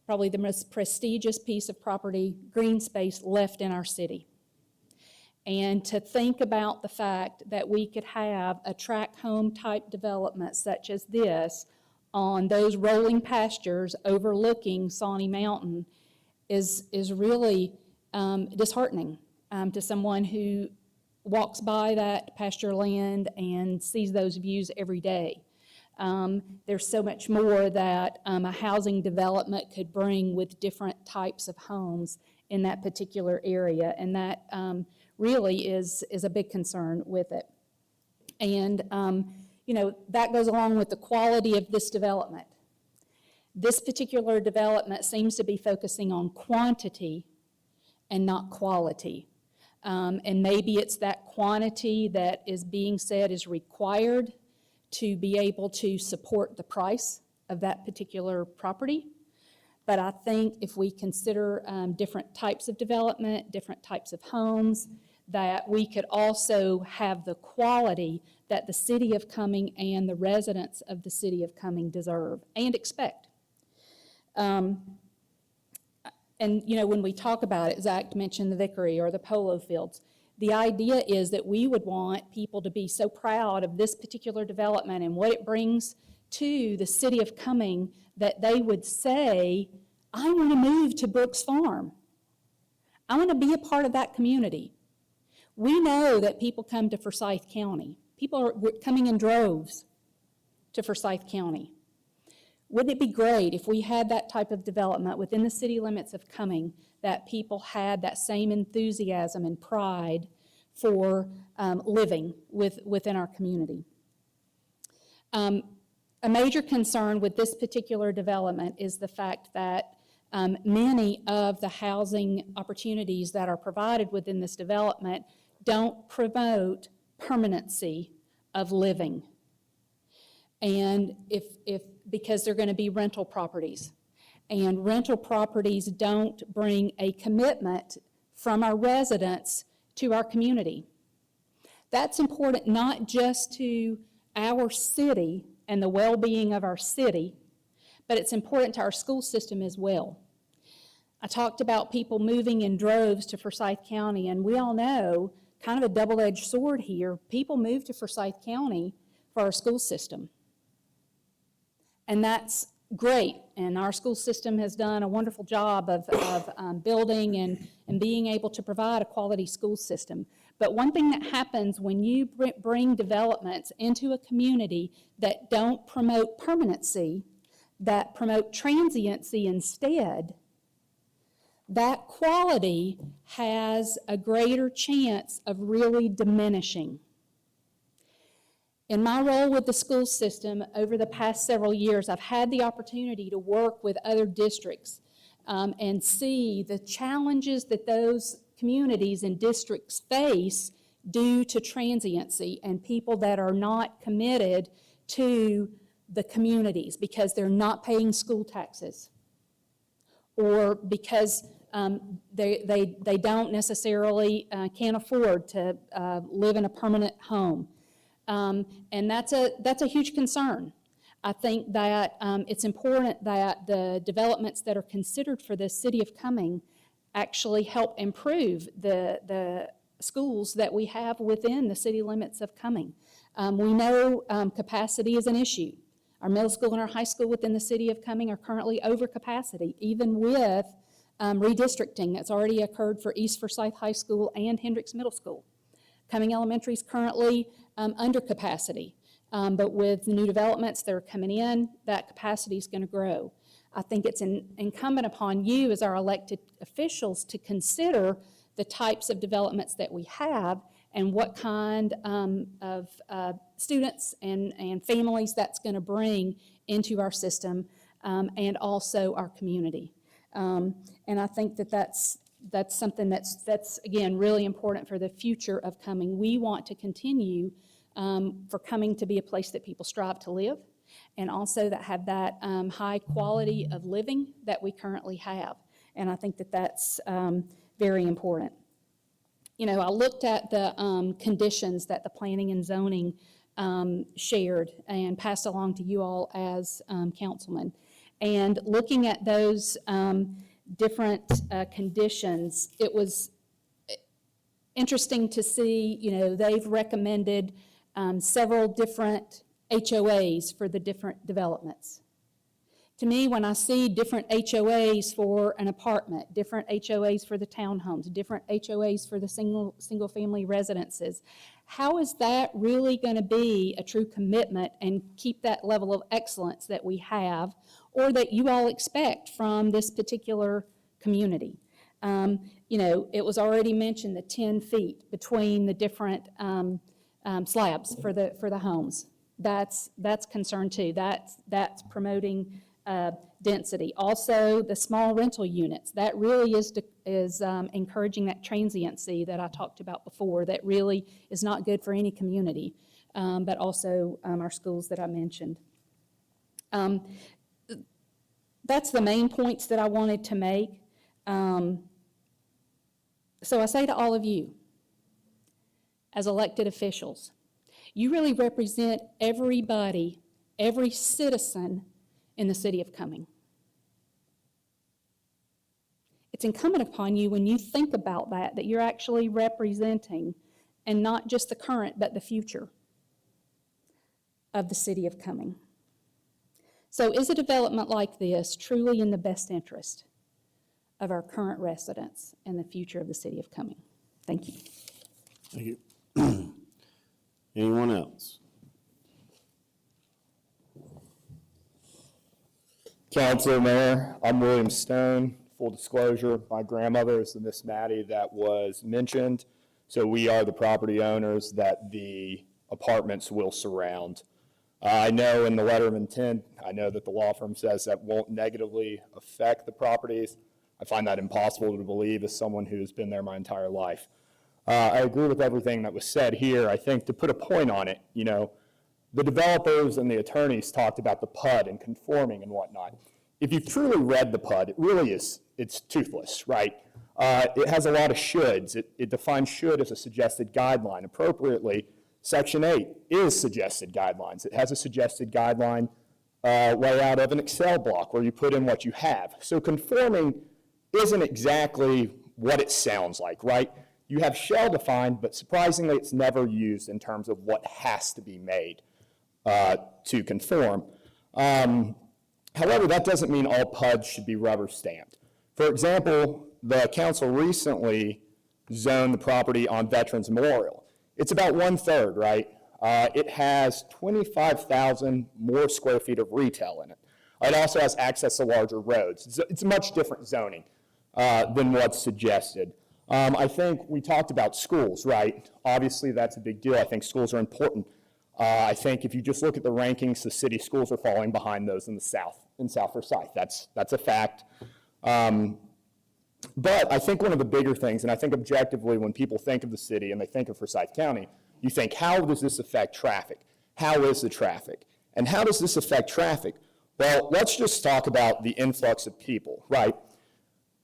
probably the most prestigious piece of property, green space left in our city. And to think about the fact that we could have a tract home type development such as this on those rolling pastures overlooking Sawney Mountain is really disheartening to someone who walks by that pasture land and sees those views every day. There's so much more that a housing development could bring with different types of homes in that particular area, and that really is a big concern with it. And you know, that goes along with the quality of this development. This particular development seems to be focusing on quantity and not quality. And maybe it's that quantity that is being said is required to be able to support the price of that particular property. But I think if we consider different types of development, different types of homes, that we could also have the quality that the city of Cumming and the residents of the city of Cumming deserve and expect. And, you know, when we talk about it, Zach mentioned the Vickery or the polo fields. The idea is that we would want people to be so proud of this particular development and what it brings to the city of Cumming that they would say, I want to move to Brooks Farm. I want to be a part of that community. We know that people come to Forsyth County. People are coming in droves to Forsyth County. Wouldn't it be great if we had that type of development within the city limits of Cumming, that people had that same enthusiasm and pride for living within our community? A major concern with this particular development is the fact that many of the housing opportunities that are provided within this development don't promote permanency of living. And because they're going to be rental properties. And rental properties don't bring a commitment from our residents to our community. That's important not just to our city and the well-being of our city, but it's important to our school system as well. I talked about people moving in droves to Forsyth County, and we all know, kind of a double-edged sword here, people move to Forsyth County for our school system. And that's great, and our school system has done a wonderful job of building and being able to provide a quality school system. But one thing that happens when you bring developments into a community that don't promote permanency, that promote transiency instead, that quality has a greater chance of really diminishing. In my role with the school system over the past several years, I've had the opportunity to work with other districts and see the challenges that those communities and districts face due to transiency and people that are not committed to the communities because they're not paying school taxes or because they don't necessarily can't afford to live in a permanent home. And that's a huge concern. I think that it's important that the developments that are considered for the city of Cumming actually help improve the schools that we have within the city limits of Cumming. We know capacity is an issue. Our middle school and our high school within the city of Cumming are currently over capacity, even with redistricting that's already occurred for East Forsyth High School and Hendricks Middle School. Cumming Elementary is currently under capacity, but with the new developments that are coming in, that capacity is going to grow. I think it's incumbent upon you as our elected officials to consider the types of developments that we have and what kind of students and families that's going to bring into our system and also our community. And I think that that's something that's again really important for the future of Cumming. We want to continue for Cumming to be a place that people strive to live, and also that have that high quality of living that we currently have. And I think that that's very important. You know, I looked at the conditions that the planning and zoning shared and passed along to you all as councilmen. And looking at those different conditions, it was interesting to see, you know, they've recommended several different HOAs for the different developments. To me, when I see different HOAs for an apartment, different HOAs for the townhomes, different HOAs for the single-family residences, how is that really going to be a true commitment and keep that level of excellence that we have or that you all expect from this particular community? You know, it was already mentioned the 10 feet between the different slabs for the homes. That's concerned too. That's promoting density. Also, the small rental units. That really is is encouraging that transiency that I talked about before that really is not good for any community, but also our schools that I mentioned. That's the main points that I wanted to make. So I say to all of you, as elected officials, you really represent everybody, every citizen in the city of Cumming. It's incumbent upon you when you think about that you're actually representing, and not just the current, but the future of the city of Cumming. So is a development like this truly in the best interest of our current residents and the future of the city of Cumming? Thank you. Thank you. Anyone else? Council, Mayor, I'm William Stone. Full disclosure, my grandmother is the Miss Maddie that was mentioned. So we are the property owners that the apartments will surround. I know in the letter of intent, I know that the law firm says that won't negatively affect the properties. I find that impossible to believe as someone who's been there my entire life. I agree with everything that was said here. I think to put a point on it, you know, the developers and the attorneys talked about the PUD and conforming and whatnot. If you've truly read the PUD, it really is, it's toothless, right? It has a lot of shoulds. It defines should as a suggested guideline. Appropriately, Section 8 is suggested guidelines. It has a suggested guideline layout of an Excel block where you put in what you have. So conforming isn't exactly what it sounds like, right? You have shall defined, but surprisingly, it's never used in terms of what has to be made to conform. However, that doesn't mean all PUDs should be rubber stamped. For example, the council recently zoned the property on Veterans Memorial. It's about 1/3, right? It has 25,000 more square feet of retail in it. It also has access to larger roads. It's a much different zoning than what's suggested. I think we talked about schools, right? Obviously, that's a big deal. I think schools are important. I think if you just look at the rankings, the city schools are falling behind those in the South, in South Forsyth. That's a fact. But I think one of the bigger things, and I think objectively when people think of the city and they think of Forsyth County, you think, how does this affect traffic? How is the traffic? And how does this affect traffic? Well, let's just talk about the influx of people, right?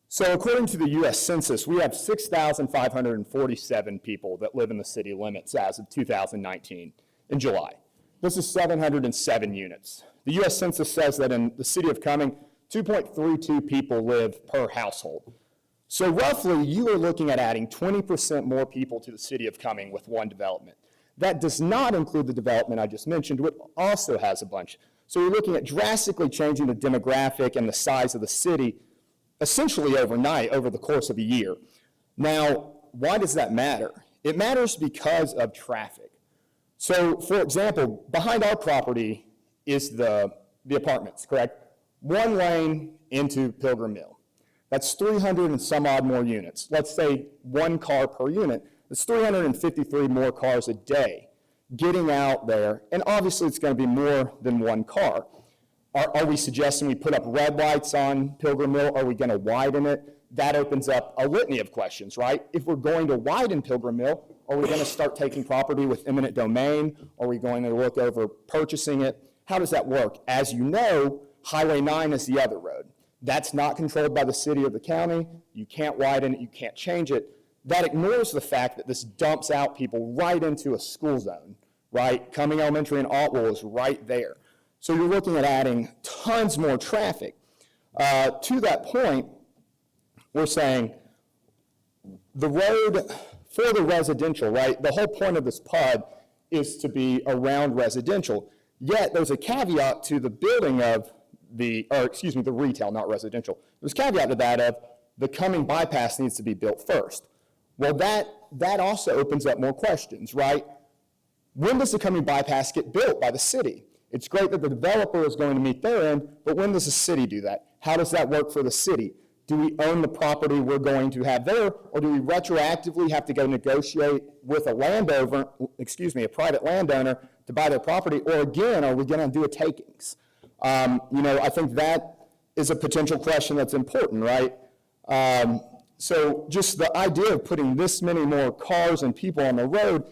So according to the U.S. Census, we have 6,547 people that live in the city limits as of 2019 in July. This is 707 units. The U.S. Census says that in the city of Cumming, 2.32 people live per household. So roughly, you are looking at adding 20% more people to the city of Cumming with one development. That does not include the development I just mentioned, which also has a bunch. So you're looking at drastically changing the demographic and the size of the city essentially overnight over the course of a year. Now, why does that matter? It matters because of traffic. So, for example, behind our property is the apartments, correct? One lane into Pilgrim Mill. That's 300 and some odd more units. Let's say one car per unit. That's 353 more cars a day getting out there, and obviously it's going to be more than one car. Are we suggesting we put up red lights on Pilgrim Mill? Are we going to widen it? That opens up a litany of questions, right? If we're going to widen Pilgrim Mill, are we going to start taking property with eminent domain? Are we going to look over purchasing it? How does that work? As you know, Highway 9 is the other road. That's not controlled by the city or the county. You can't widen it. You can't change it. That ignores the fact that this dumps out people right into a school zone, right? Cumming Elementary and Altwell is right there. So you're looking at adding tons more traffic. To that point, we're saying the road for the residential, right? The whole point of this PUD is to be around residential. Yet there's a caveat to the building of the retail, not residential. There's a caveat to that of the Cumming bypass needs to be built first. Well, that also opens up more questions, right? When does the Cumming bypass get built by the city? It's great that the developer is going to meet their end, but when does the city do that? How does that work for the city? Do we own the property we're going to have there, or do we retroactively have to go negotiate with a private landowner to buy their property, or again, are we going to do a takings? I think that is a potential question that's important, right? So just the idea of putting this many more cars and people on the road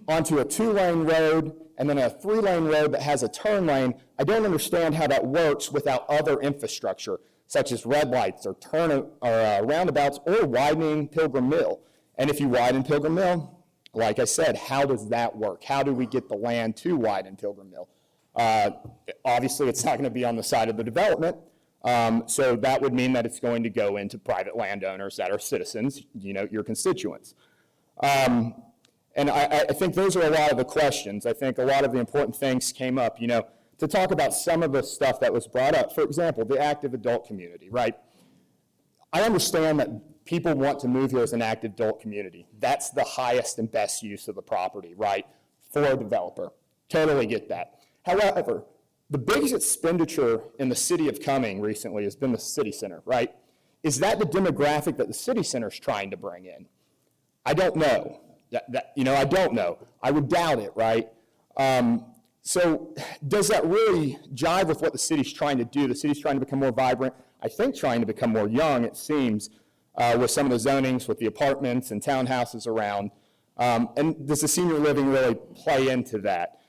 onto a 2-lane road and then a 3-lane road that has a turn lane, I don't understand how that works without other infrastructure, such as red lights or roundabouts or widening Pilgrim Mill. And if you widen Pilgrim Mill, like I said, how does that work? How do we get the land to widen Pilgrim Mill? Obviously, it's not going to be on the side of the development, so that would mean that it's going to go into private landowners that are citizens, your constituents. And I think those are a lot of the questions. I think a lot of the important things came up, to talk about some of the stuff that was brought up. For example, the active adult community, right? I understand that people want to move here as an active adult community. That's the highest and best use of the property, right, for a developer. Totally get that. However, the biggest expenditure in the city of Cumming recently has been the city center, right? Is that the demographic that the city center is trying to bring in? I don't know. I don't know. I would doubt it, right? So does that really jive with what the city's trying to do? The city's trying to become more vibrant, I think trying to become more young, it seems, with some of the zonings, with the apartments and townhouses around. And does the senior living really play into that?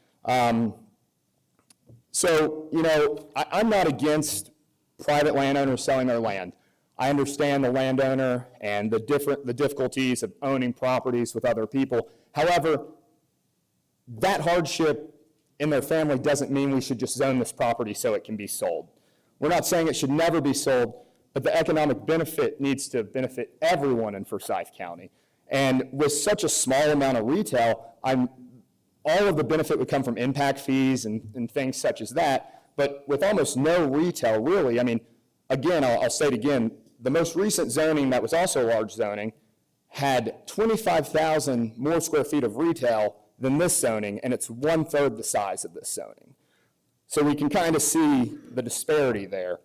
So, I'm not against private landowners selling their land. I understand the landowner and the difficulties of owning properties with other people. However, that hardship in their family doesn't mean we should just zone this property so it can be sold. We're not saying it should never be sold, but the economic benefit needs to benefit everyone in Forsyth County. And with such a small amount of retail, all of the benefit would come from impact fees and things such as that. But with almost no retail, really, again, I'll say it again, the most recent zoning that was also large zoning had 25,000 more square feet of retail than this zoning, and it's 1/3 the size of this zoning. So we can kind of see the disparity there.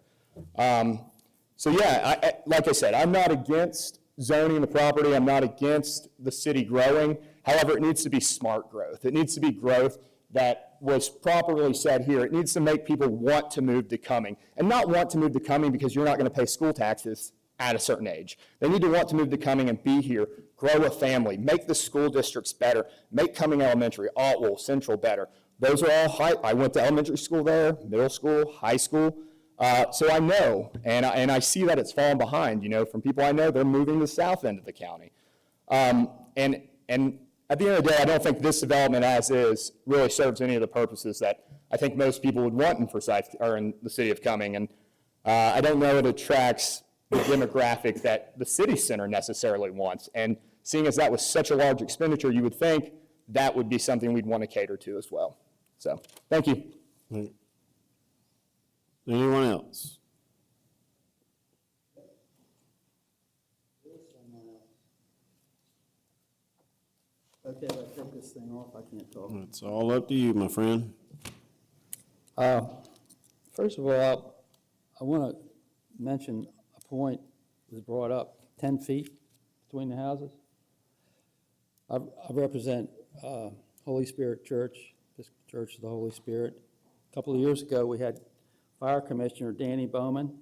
So yeah, like I said, I'm not against zoning the property. I'm not against the city growing. However, it needs to be smart growth. It needs to be growth that was properly said here. It needs to make people want to move to Cumming, and not want to move to Cumming because you're not going to pay school taxes at a certain age. They need to want to move to Cumming and be here, grow a family, make the school districts better, make Cumming Elementary, Otwell, Central better. Those are all I went to elementary school there, middle school, high school. So I know, and I see that it's fallen behind, from people I know, they're moving to the south end of the county. And at the end of the day, I don't think this development as is really serves any of the purposes that I think most people would want in Forsyth, or in the city of Cumming. And I don't know it attracts the demographic that the city center necessarily wants. And seeing as that was such a large expenditure, you would think that would be something we'd want to cater to as well. So, thank you. Anyone else? Okay, if I take this thing off, I can't talk. It's all up to you, my friend. First of all, I want to mention a point that was brought up, 10 feet between the houses. I represent Holy Spirit Church, this Church of the Holy Spirit. A couple of years ago, we had Fire Commissioner Danny Bowman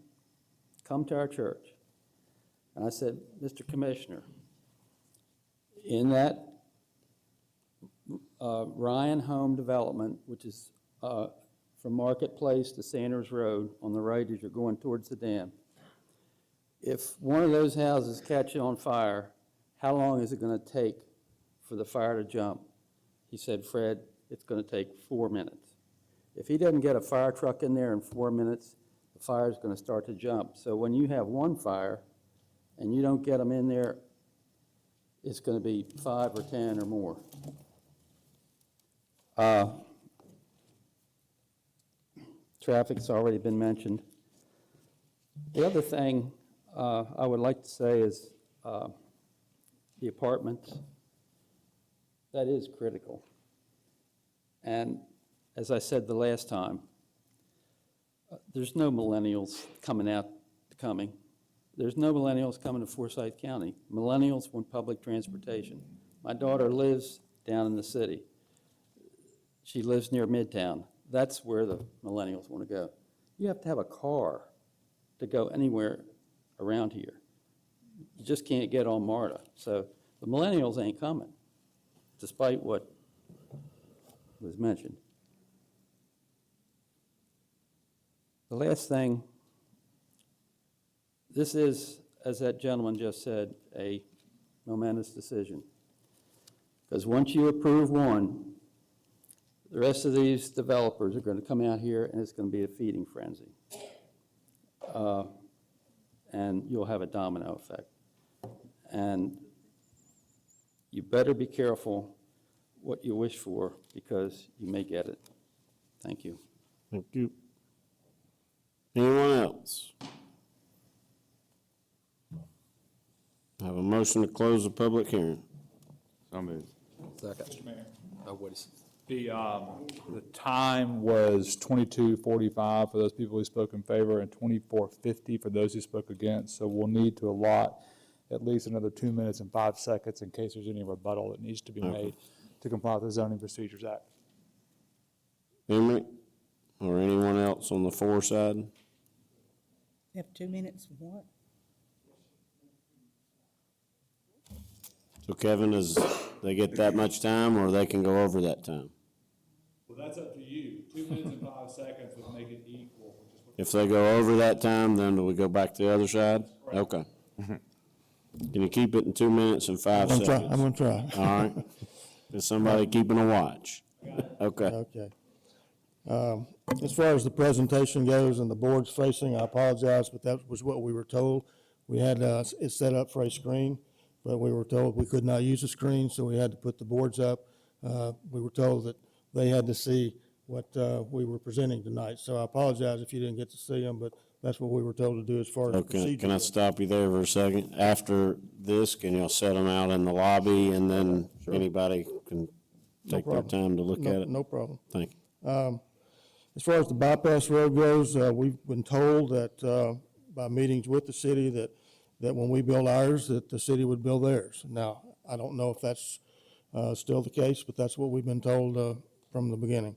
come to our church. And I said, Mr. Commissioner, in that Ryan Home Development, which is from Marketplace to Sanders Road on the right as you're going towards the dam, if one of those houses catches on fire, how long is it going to take for the fire to jump? He said, Fred, it's going to take 4 minutes. If he doesn't get a fire truck in there in 4 minutes, the fire is going to start to jump. So when you have one fire and you don't get them in there, it's going to be 5 or 10 or more. Traffic's already been mentioned. The other thing I would like to say is the apartments. That is critical. And as I said the last time, there's no millennials coming out to Cumming. There's no millennials coming to Forsyth County. Millennials want public transportation. My daughter lives down in the city. She lives near Midtown. That's where the millennials want to go. You have to have a car to go anywhere around here. you just can't get on MARTA. So the millennials ain't coming, despite what was mentioned. The last thing, this is, as that gentleman just said, a momentous decision. Because once you approve one, the rest of these developers are going to come out here and it's going to be a feeding frenzy. And you'll have a domino effect. And you better be careful what you wish for because you may get it. Thank you. Thank you. Anyone else? I have a motion to close the public hearing. So moved. Second. Mr. Mayor, Oh, what is, the time was 22:45 for those people who spoke in favor and 24:50 for those who spoke against. So we'll need to allot at least another 2 minutes and 5 seconds in case there's any rebuttal that needs to be made to comply with the Zoning Procedures Act. Emery, or anyone else on the for side? You have 2 minutes, what? So Kevin, does they get that much time, or they can go over that time? Well, that's up to you. 2 minutes and 5 seconds would make it equal. If they go over that time, then do we go back to the other side? Okay. Can you keep it in 2 minutes and 5 seconds? I'm gonna try. All right. Is somebody keeping a watch? Okay. Okay. As far as the presentation goes and the board's facing, I apologize, but that was what we were told. We had it set up for a screen, but we were told we could not use a screen, so we had to put the boards up. We were told that they had to see what we were presenting tonight. So I apologize if you didn't get to see them, but that's what we were told to do as far as the Okay, procedure. can I stop you there for a second? After this, can y'all set them out in the lobby, and then anybody can take their problem. time to look at it? No problem. Thank you. As far as the bypass road goes, we've been told that by meetings with the city that when we build ours, that the city would build theirs. Now, I don't know if that's still the case, but that's what we've been told from the beginning.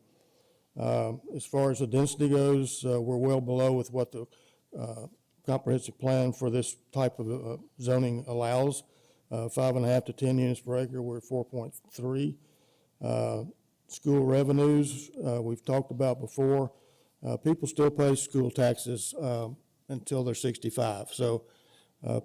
As far as the density goes, we're well below with what the comprehensive plan for this type of zoning allows. 5.5 to 10 units per acre, we're at 4.3. School revenues, we've talked about before. People still pay school taxes until they're 65. So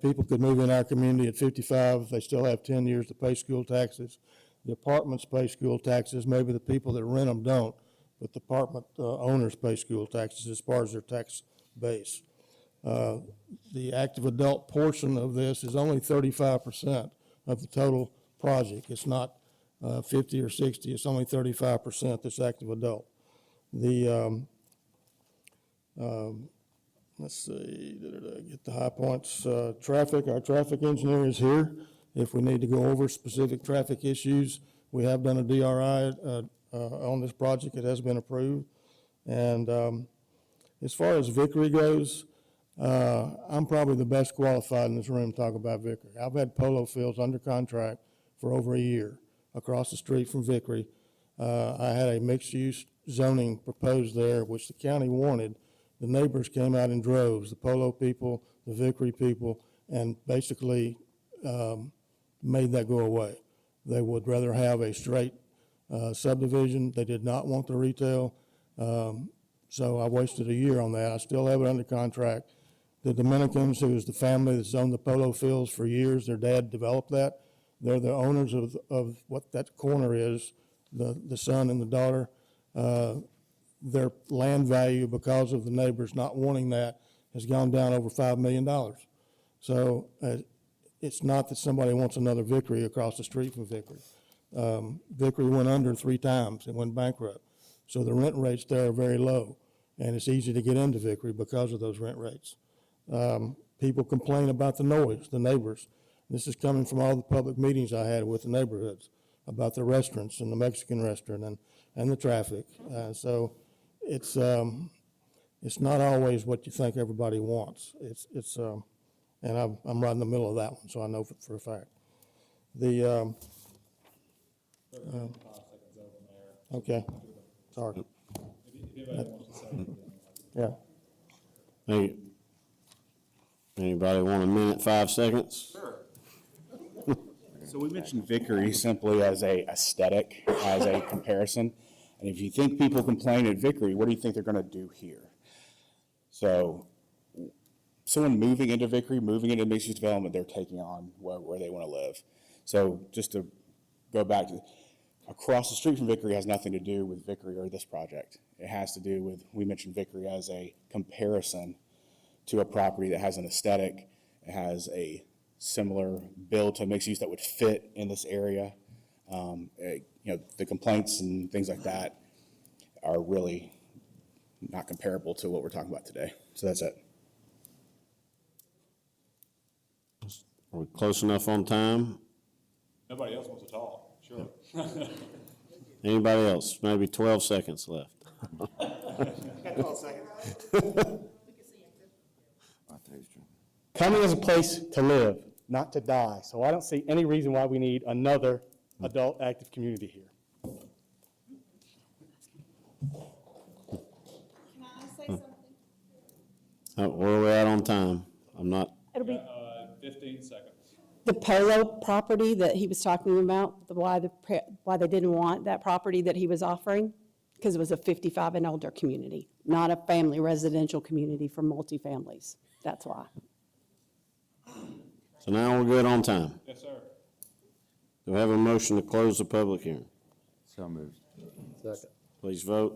people could move in our community at 55. They still have 10 years to pay school taxes. The apartments pay school taxes. Maybe the people that rent them don't, but the apartment owners pay school taxes as far as their tax base. The active adult portion of this is only 35% of the total project. It's not 50 or 60, it's only 35% that's active adult. The, let's see, get the high points. Traffic, our traffic engineer is here. If we need to go over specific traffic issues, we have done a DRI on this project. It has been approved. And as far as Vickery goes, I'm probably the best qualified in this room to talk about Vickery. I've had polo fields under contract for over a year across the street from Vickery. I had a mixed-use zoning proposed there, which the county wanted. The neighbors came out in droves, the polo people, the Vickery people, and basically made that go away. They would rather have a straight subdivision. They did not want the retail. So I wasted a year on that. I still have it under contract. The Dominicans, who is the family that's owned the polo fields for years, their dad developed that. They're the owners of what that corner is, the son and the daughter. Their land value, because of the neighbors not wanting that, has gone down over $5 million. So it's not that somebody wants another Vickery across the street from Vickery. Vickery went under 3 times and went bankrupt. So the rent rates there are very low, and it's easy to get into Vickery because of those rent rates. People complain about the noise, the neighbors. This is coming from all the public meetings I had with the neighborhoods about the restaurants and the Mexican restaurant and the traffic. So it's not always what you think everybody wants. And I'm right in the middle of that one, so I know for a fact. Okay, sorry. If anybody wants to say anything. Yeah. Thank you. Anybody want a minute, 5 seconds? So we mentioned Vickery simply as a aesthetic, as a comparison. And if you think people complain at Vickery, what do you think they're going to do here? So someone moving into Vickery, moving into mixed-use development, they're taking on where they want to live. So just to go back to, across the street from Vickery has nothing to do with Vickery or this project. It has to do with, we mentioned Vickery as a comparison to a property that has an aesthetic, it has a similar build to mixed use that would fit in this area. The complaints and things like that are really not comparable to what we're talking about today. So that's it. Are we close enough on time? Nobody else wants to talk, sure. Anybody else? Maybe 12 seconds left. Cumming is a place to live, not to die, so I don't see any reason why we need another adult active community here. Where are we at on time? I'm not, It'll be 15 seconds. the Polo property that he was talking about, why they didn't want that property that he was offering, because it was a 55 and older community, not a family residential community for multifamilies. That's why. so now we're good on time. Yes, sir. Do we have a motion to close the public hearing? So moved. Second. Please vote.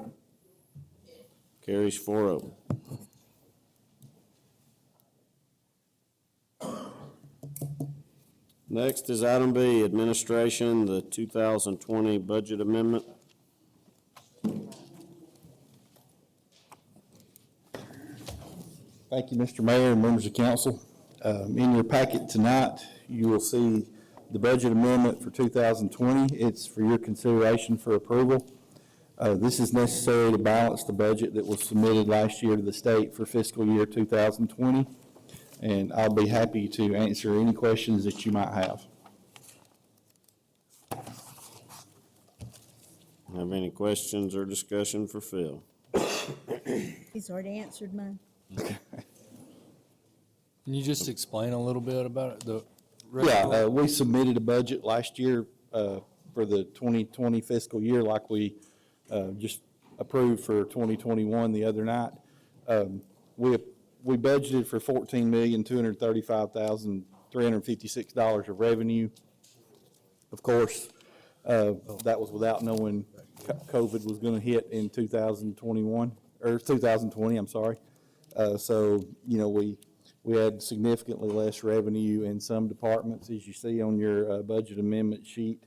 Carries 4-0. Next is item B, administration, the 2020 budget amendment. Thank you, Mr. Mayor and members of council. In your packet tonight, you will see the budget amendment for 2020. It's for your consideration for approval. This is necessary to balance the budget that was submitted last year to the state for fiscal year 2020. And I'll be happy to answer any questions that you might have. Have any questions or discussion for Phil? He's already answered mine. Can you just explain a little bit about it? We submitted a budget last year for the 2020 fiscal year like we just approved for 2021 the other night. We budgeted for $14,235,356 of revenue. Of course, that was without knowing COVID was going to hit in 2020, I'm sorry. So, we had significantly less revenue in some departments, as you see on your budget amendment sheet,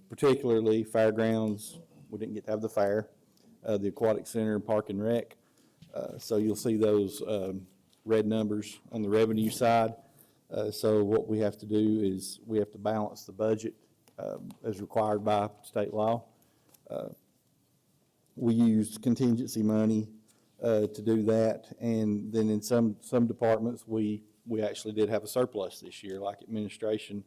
particularly fairgrounds. We didn't get to have the fair, the aquatic center, park and rec. So you'll see those red numbers on the revenue side. So what we have to do is we have to balance the budget as required by state law. We used contingency money to do that, and then in some departments we actually did have a surplus this year, like administration.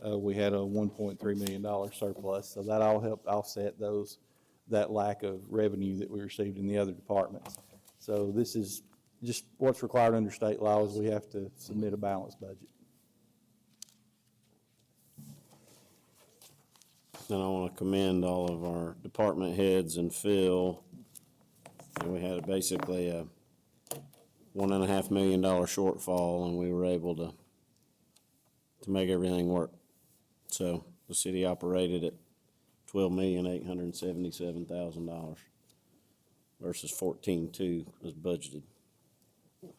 We had a $1.3 million surplus, so that all helped offset that lack of revenue that we received in the other departments. So this is just what's required under state law is we have to submit a balanced budget. And I want to commend all of our department heads and Phil. And we had basically a $1.5 million shortfall, and we were able to make everything work. So the city operated at $12,877,000 versus $14,200 was budgeted.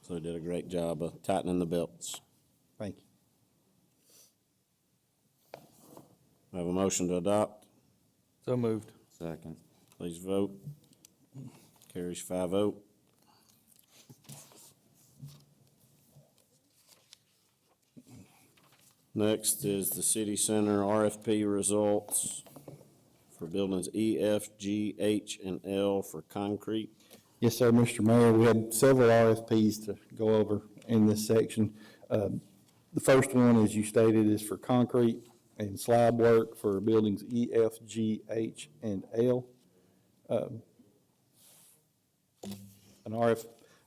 So they did a great job of tightening the belts. Thank you. I have a motion to adopt. So moved. Second. Please vote. Carries 5-0. Next is the city center RFP results for buildings E, F, G, H, and L for concrete. Yes, sir, Mr. Mayor. We had several RFPs to go over in this section. The first one, as you stated, is for concrete and slab work for buildings E, F, G, H, and L. An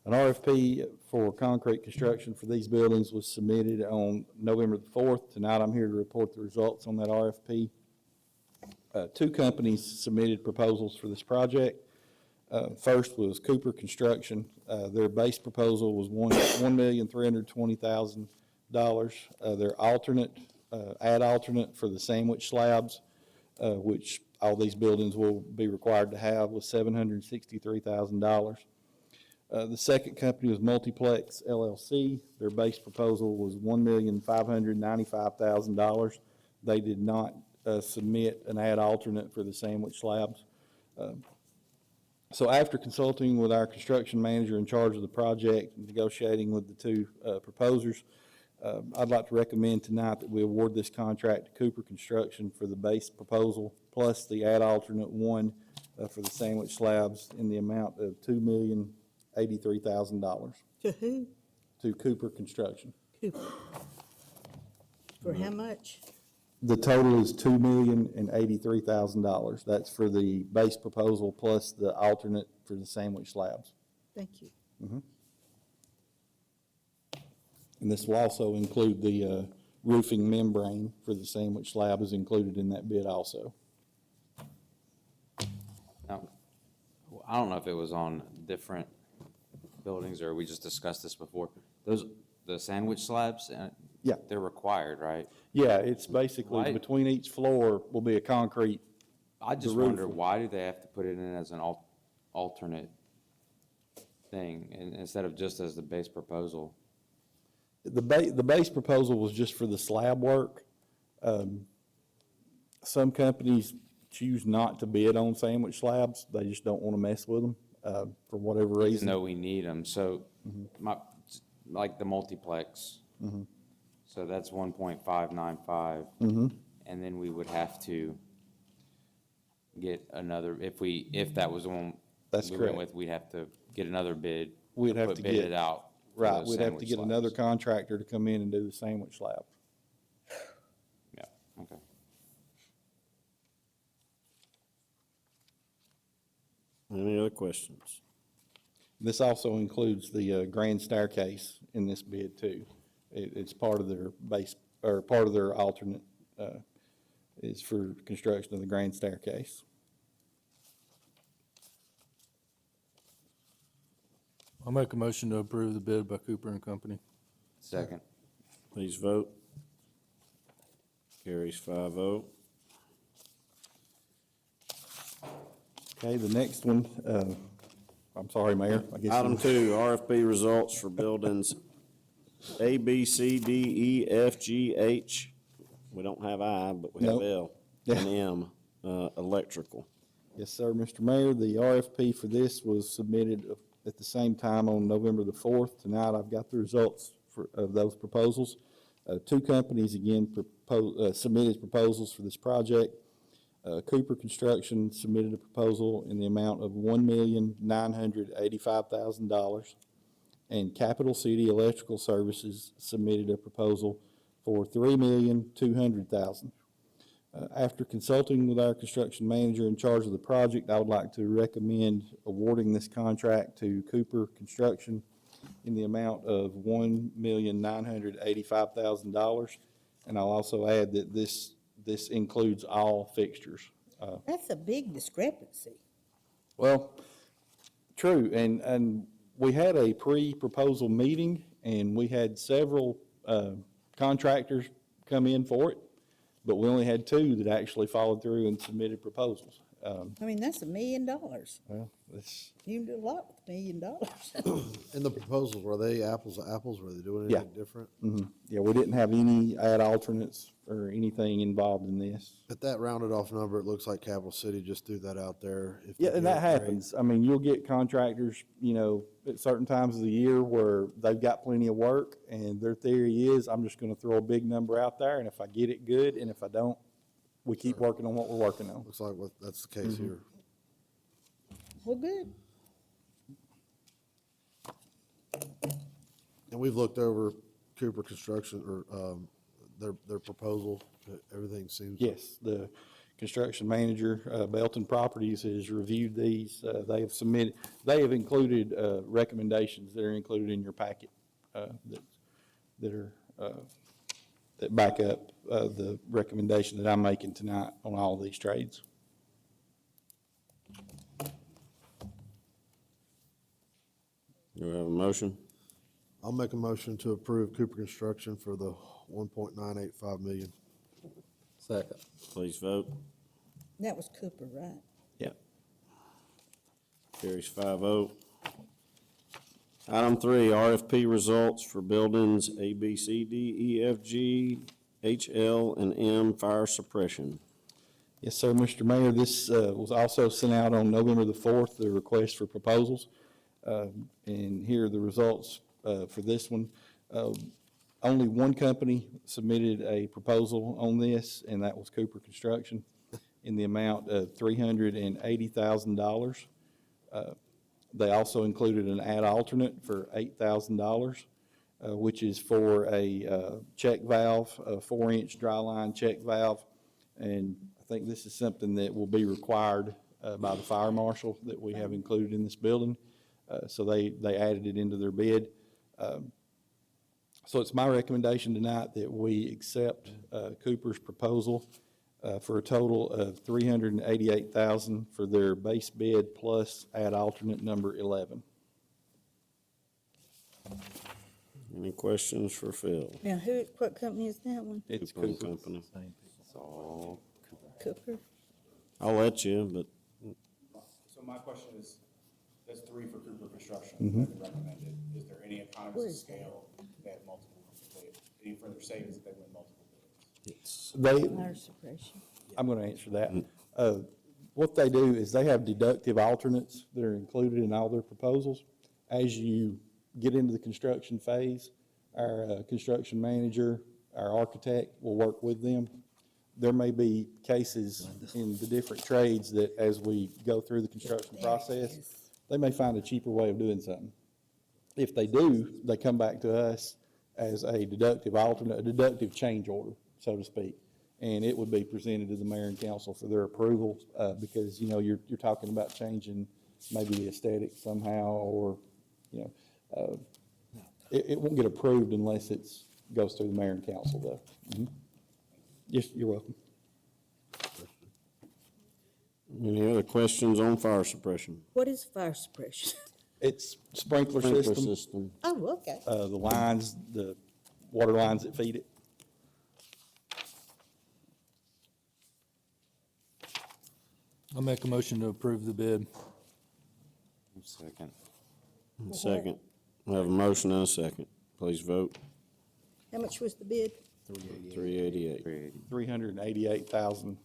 An RFP for concrete construction for these buildings was submitted on November the 4th. Tonight, I'm here to report the results on that RFP. Two companies submitted proposals for this project. First was Cooper Construction. Their base proposal was $1,320,000. Their alternate, add alternate for the sandwich slabs, which all these buildings will be required to have, was $763,000. The second company was Multiplex LLC. Their base proposal was $1,595,000. They did not submit an add alternate for the sandwich slabs. So after consulting with our construction manager in charge of the project and negotiating with the two proposers, I'd like to recommend tonight that we award this contract to Cooper Construction for the base proposal plus the add alternate one for the sandwich slabs in the amount of $2,083,000. To who? To Cooper Construction. Cooper. For how much? The total is $2,083,000. That's for the base proposal plus the alternate for the sandwich slabs. Thank you. And this will also include the roofing membrane for the sandwich slab is included in that bid also. Now, I don't know if it was on different buildings or we just discussed this before. The sandwich slabs, Yeah. they're required, right? Yeah, it's basically between each floor will be a concrete. I just wonder, why do they have to put it in as an alternate thing instead of just as the base proposal? The base proposal was just for the slab work. Some companies choose not to bid on sandwich slabs. They just don't want to mess with them for whatever reason. Even though we need them. So like the multiplex. So that's 1.595. And then we would have to get another, if that was the one That's we correct. went with, we'd have to get another bid. We'd have put to bid get it out. for Right, those we'd have to sandwich get another slabs. contractor to come in and do the sandwich slab. Yeah, okay. Any other questions? This also includes the grand staircase in this bid too. It's part of their base, or part of their alternate, is for construction of the grand staircase. I'll make a motion to approve the bid by Cooper and Company. Second. Please vote. Carries 5-0. Okay, the next one, I'm sorry, Mayor. I guess Item 2, RFP results for buildings A, B, C, D, E, F, G, H. We don't have I, but we have Nope. L and M, electrical. Yes, sir, Mr. Mayor. The RFP for this was submitted at the same time on November the 4th. Tonight, I've got the results of those proposals. Two companies, again, submitted proposals for this project. Cooper Construction submitted a proposal in the amount of $1,985,000, and Capital City Electrical Services submitted a proposal for $3,200,000. After consulting with our construction manager in charge of the project, I would like to recommend awarding this contract to Cooper Construction in the amount of $1,985,000. And I'll also add that this includes all fixtures. That's a big discrepancy. Well, true, and we had a pre-proposal meeting, and we had several contractors come in for it, but we only had two that actually followed through and submitted proposals. I mean, that's $1 million. Well, it's, You can do a lot with $1 million. And the proposals, were they apples to apples? Were they doing Yeah. anything different? yeah, we didn't have any add alternates or anything involved in this. At that rounded off number, it looks like Capital City just threw that out there. If they Yeah, and do that it, great. happens. I mean, you'll get contractors, you know, at certain times of the year where they've got plenty of work, and their theory is, I'm just gonna throw a big number out there, and if I get it, good, and if I don't, we keep working on what we're working on. Looks like that's the case here. Well, good. And we've looked over Cooper Construction, or their proposal. Everything seems. Yes, the construction manager, Belton Properties, has reviewed these. They have included recommendations that are included in your packet that back up the recommendation that I'm making tonight on all these trades. Do we have a motion? I'll make a motion to approve Cooper Construction for the 1.985 million. Second. Please vote. That was Cooper, right? Yeah. Carries 5-0. Item 3, RFP results for buildings A, B, C, D, E, F, G, H, L, and M fire suppression. Yes, sir, Mr. Mayor. This was also sent out on November the 4th, the request for proposals. And here are the results for this one. Only one company submitted a proposal on this, and that was Cooper Construction, in the amount of $380,000. They also included an ad alternate for $8,000, which is for a check valve, a 4-inch dry line check valve. And I think this is something that will be required by the fire marshal that we have included in this building. So they added it into their bid. So it's my recommendation tonight that we accept Cooper's proposal for a total of $388,000 for their base bid plus ad alternate number 11. Any questions for Phil? Now, what company is that one? It's Cooper Cooper. Company. It's all Cooper? I'll let you, but So my question is, that's 3 for Cooper Construction, Mhm. that they recommended. Is there any economies of scale that multiple, any further savings that they win multiple bids? Fire suppression. I'm going to answer that. What they do is they have deductive alternates that are included in all their proposals. As you get into the construction phase, our construction manager, our architect will work with them. There may be cases in the different trades that as we go through the construction process, they may find a cheaper way of doing something. If they do, they come back to us as a deductive alternate, a deductive change order, so to speak. And it would be presented to the mayor and council for their approval, because, you know, you're talking about changing maybe the aesthetic somehow, or, you know, it won't get approved unless it's, goes through the mayor and council, though. Mhm. Yes, you're welcome. any other questions on fire suppression? What is fire suppression? It's sprinkler system. Oh, okay. The lines, the water lines that feed it. I'll make a motion to approve the bid. second. Second. We have a motion and a second. Please vote. How much was the bid? $388,000. $388,000.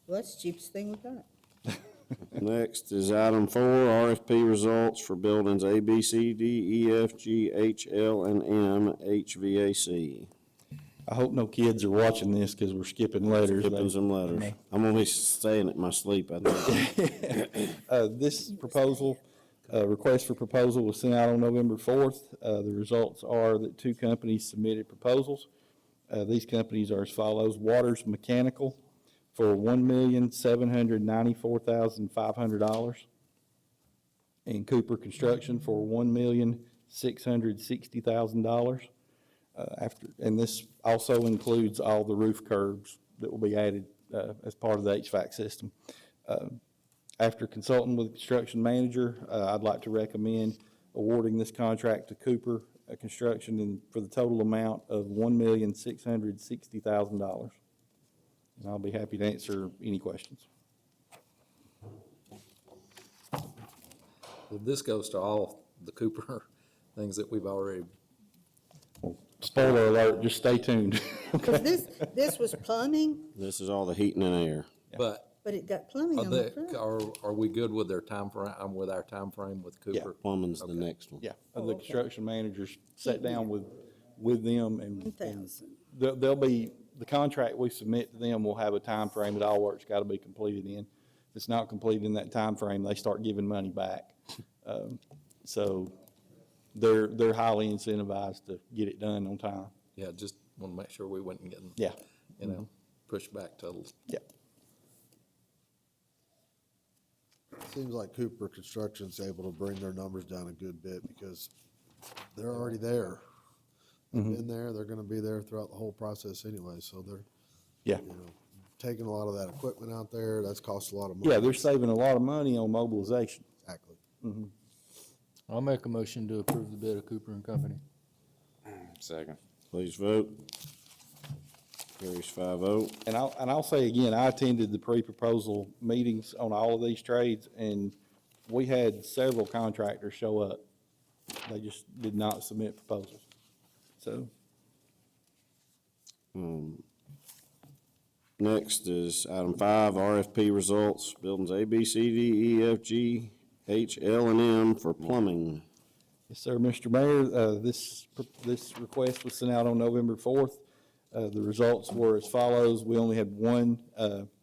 Well, that's the cheapest thing we got. Next is item 4, RFP results for buildings A, B, C, D, E, F, G, H, L, and M, HVAC. I hope no kids are watching this because we're skipping letters. Skipping some letters. I'm gonna be saying it in my sleep, I think. This proposal, request for proposal was sent out on November 4th. The results are that 2 companies submitted proposals. These companies are as follows: Waters Mechanical for $1,794,500, and Cooper Construction for $1,660,000. And this also includes all the roof curbs that will be added as part of the HVAC system. After consulting with the construction manager, I'd like to recommend awarding this contract to Cooper Construction for the total amount of $1,660,000. And I'll be happy to answer any questions. Well, this goes to all the Cooper things that we've already. Spoiler alert, just stay tuned. Because this was plumbing, This is all the heating and air. But but it got plumbing on the front. are we good with their time frame, with our time frame with Cooper? Plumbing's the next one. Yeah, Oh, the okay. construction managers sat down with them, and 1,000. they'll be, the contract we submit to them will have a time frame that all work's got to be completed in. If it's not completed in that time frame, they start giving money back. So they're highly incentivized to get it done on time. Yeah, just want to make sure we wasn't getting. Yeah. You know, pushed back to, Yeah. Seems like Cooper Construction's able to bring their numbers down a good bit because they're already there. They've been there, they're gonna be there throughout the whole process anyway, so they're, Yeah. you know, taking a lot of that equipment out there, that's cost a lot of money. Yeah, they're saving a lot of money on mobilization. Exactly. I'll make a motion to approve the bid of Cooper and Company. Second. Please vote. Carries 5-0. And I'll say again, I attended the pre-proposal meetings on all of these trades, and we had several contractors show up. They just did not submit proposals. So, Next is item 5, RFP results, buildings A, B, C, D, E, F, G, H, L, and M for plumbing. yes, sir, Mr. Mayor, this request was sent out on November 4th. The results were as follows. We only had one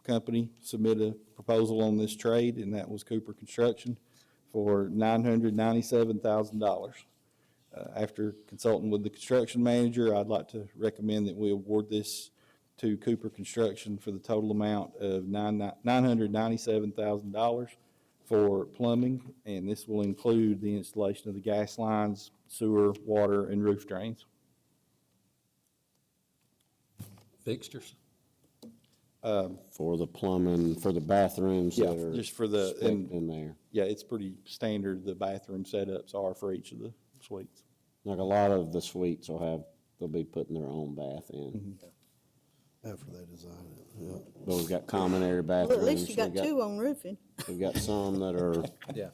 company submit a proposal on this trade, and that was Cooper Construction for $997,000. After consulting with the construction manager, I'd like to recommend that we award this to Cooper Construction for the total amount of $997,000 for plumbing, and this will include the installation of the gas lines, sewer, water, and roof drains. fixtures. For the plumbing, for the bathrooms Yeah, that are just for the, spec'd in there. yeah, it's pretty standard, the bathroom setups are for each of the suites. Like a lot of the suites they'll be putting their own bath in. After they design it, yeah. But we've got common area Well, bathrooms. at least you got We've two on roofing. We've got some that are Yeah,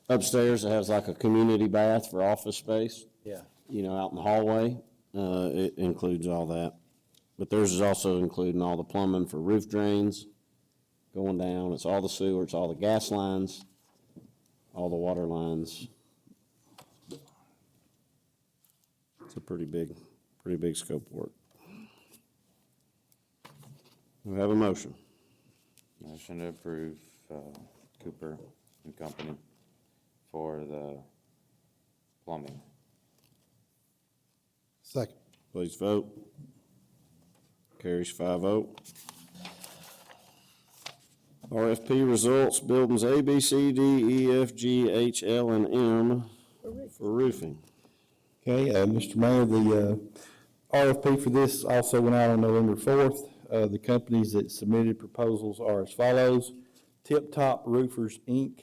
upstairs that has like a community bath for office space, yeah. you know, out in the hallway. It includes all that. But theirs is also including all the plumbing for roof drains going down. It's all the sewer, it's all the gas lines, all the water lines. It's a pretty big scope of work. We have a motion. Motion to approve Cooper and Company for the plumbing. Second. Please vote. Carries 5-0. RFP results, buildings A, B, C, D, E, F, G, H, L, and M for roofing. Okay, Mr. Mayor, the RFP for this also went out on November 4th. The companies that submitted proposals are as follows. Tip Top Roofers, Inc.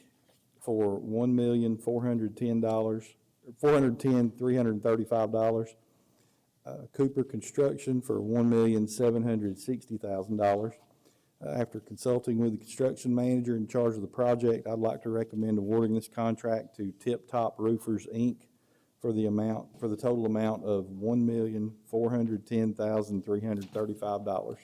for $410,335. Cooper Construction for $1,760,000. After consulting with the construction manager in charge of the project, I'd like to recommend awarding this contract to Tip Top Roofers, Inc. for the total amount of $1,410,335.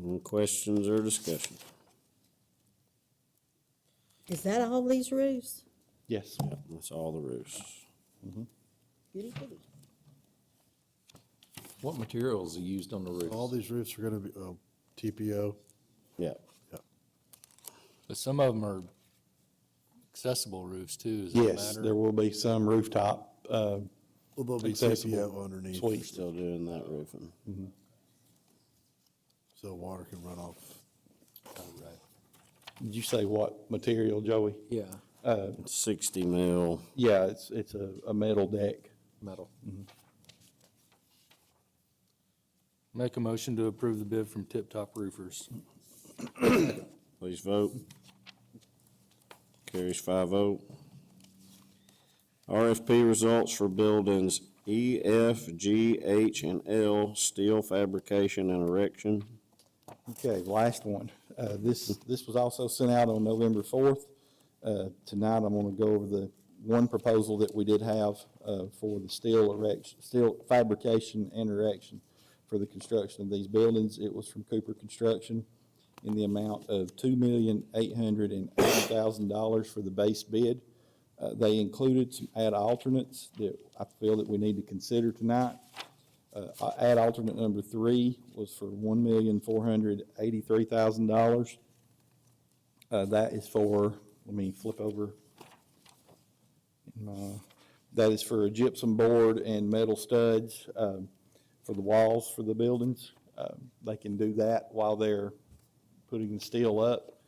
Any questions or discussion? Is that all these roofs? Yes. Yep, that's all the roofs. Goody goody. What materials are used on the roofs? All these roofs are gonna be, TPO. Yeah. But some of them are accessible roofs too, does that matter? Yes, there will be some rooftop, Well, there'll be accessible TPO underneath, We're still doing that roofing. so water can run off. Did you say what material, Joey? Yeah, 60 mil. Yeah, it's a metal deck. metal. Make a motion to approve the bid from Tip Top Roofers. Please vote. Carries 5-0. RFP results for buildings E, F, G, H, and L, steel fabrication and erection. Okay, last one. This was also sent out on November 4th. Tonight, I'm going to go over the one proposal that we did have for the steel fabrication and erection for the construction of these buildings. It was from Cooper Construction in the amount of $2,880,000 for the base bid. They included some add alternates that I feel that we need to consider tonight. Add alternate number 3 was for $1,483,000. That is for, let me flip over. That is for a gypsum board and metal studs for the walls for the buildings. They can do that while they're putting the steel up,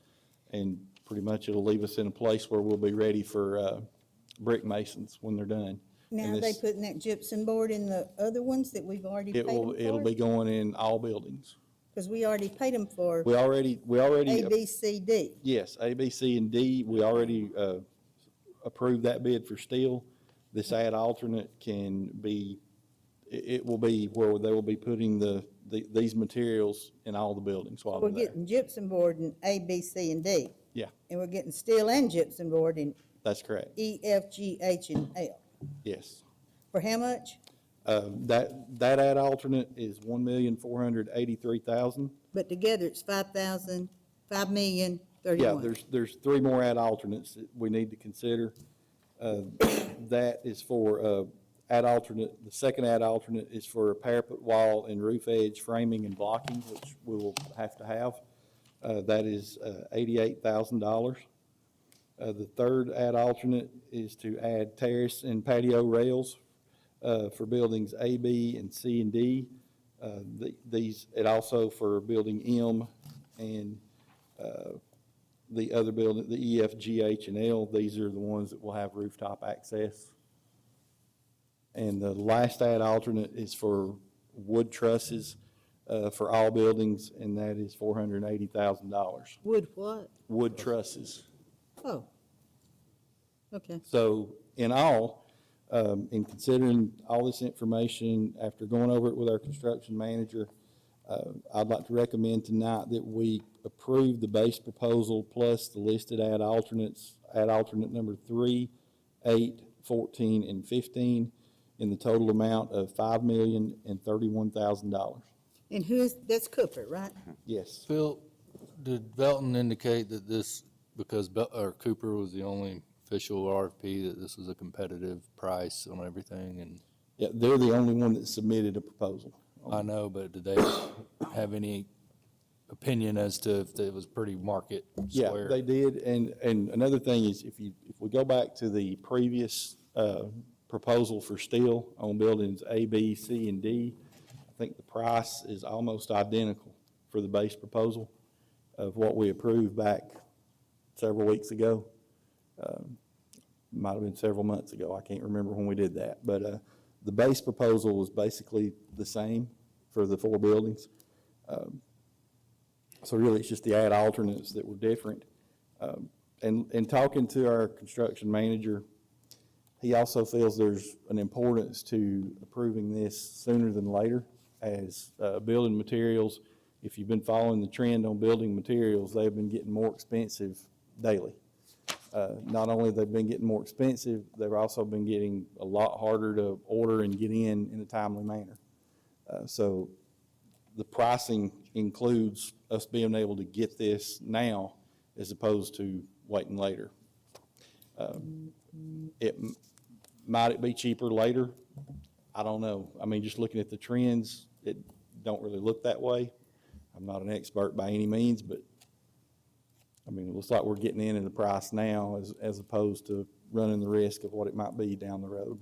and pretty much it'll leave us in a place where we'll be ready for brick masons when they're done. Now, And are they this- putting that gypsum board in the other ones that we've already paid them for? It'll be going in all buildings. Because we already paid them for We already. A, B, C, D. Yes, A, B, C, and D, we already approved that bid for steel. This add alternate can be, it will be where they will be putting these materials in all the buildings while We're they're there. getting gypsum board in A, B, C, and D. Yeah, And we're getting steel and gypsum board in that's correct. E, F, G, H, and L. Yes. For how much? That add alternate is $1,483,000. But together it's $5,031,031. Yeah, there's three more add alternates that we need to consider. That is for add alternate, the second add alternate is for a parapet wall and roof edge framing and blocking, which we will have to have. That is $88,000. The third add alternate is to add terrace and patio rails for buildings A, B, and C and D. It also for building M and the other building, the E, F, G, H, and L, these are the ones that will have rooftop access. And the last add alternate is for wood trusses for all buildings, and that is $480,000. Wood what? Wood trusses. Oh. Okay. So in all, in considering all this information, after going over it with our construction manager, I'd like to recommend tonight that we approve the base proposal plus the listed add alternates, add alternate number 3, 8, 14, and 15 in the total amount of $5,031,000. And that's Cooper, right? Yes. Phil, did Belton indicate that this, because Cooper was the only official RFP, that this was a competitive price on everything? And Yeah, they're the only one that submitted a proposal. I know, but did they have any opinion as to if it was pretty market square? Yeah, they did, and another thing is, if we go back to the previous proposal for steel on buildings A, B, C, and D, I think the price is almost identical for the base proposal of what we approved back several weeks ago. Might have been several months ago, I can't remember when we did that, but the base proposal was basically the same for the four buildings. So really, it's just the add alternates that were different. And talking to our construction manager, he also feels there's an importance to approving this sooner than later, as building materials, if you've been following the trend on building materials, they've been getting more expensive daily. Not only they've been getting more expensive, they've also been getting a lot harder to order and get in a timely manner. So the pricing includes us being able to get this now as opposed to waiting later. Might it be cheaper later? I don't know. I mean, just looking at the trends, it don't really look that way. I'm not an expert by any means, but I mean, it looks like we're getting in the price now as opposed to running the risk of what it might be down the road.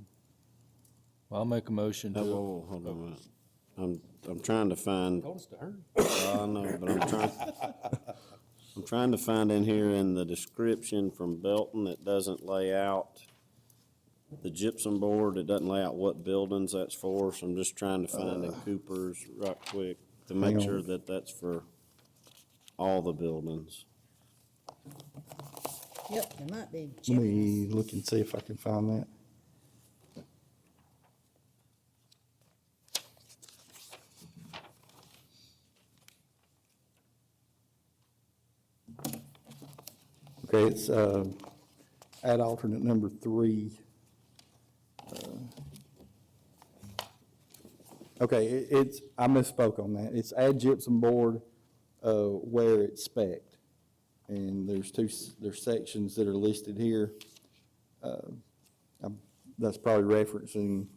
Well, I'll make a motion to. Whoa, hold on a minute. I'm trying to find. Told us to hurry. I know, but I'm trying to find in here in the description from Belton, it doesn't lay out the gypsum board. It doesn't lay out what buildings that's for, so I'm just trying to find in Cooper's right quick to make sure that that's for all the buildings. Yep, there might be. Let me look and see if I can find that. Okay, it's add alternate number 3. Okay, I misspoke on that. It's add gypsum board where it's spec'd. And there's sections that are listed here. That's probably referencing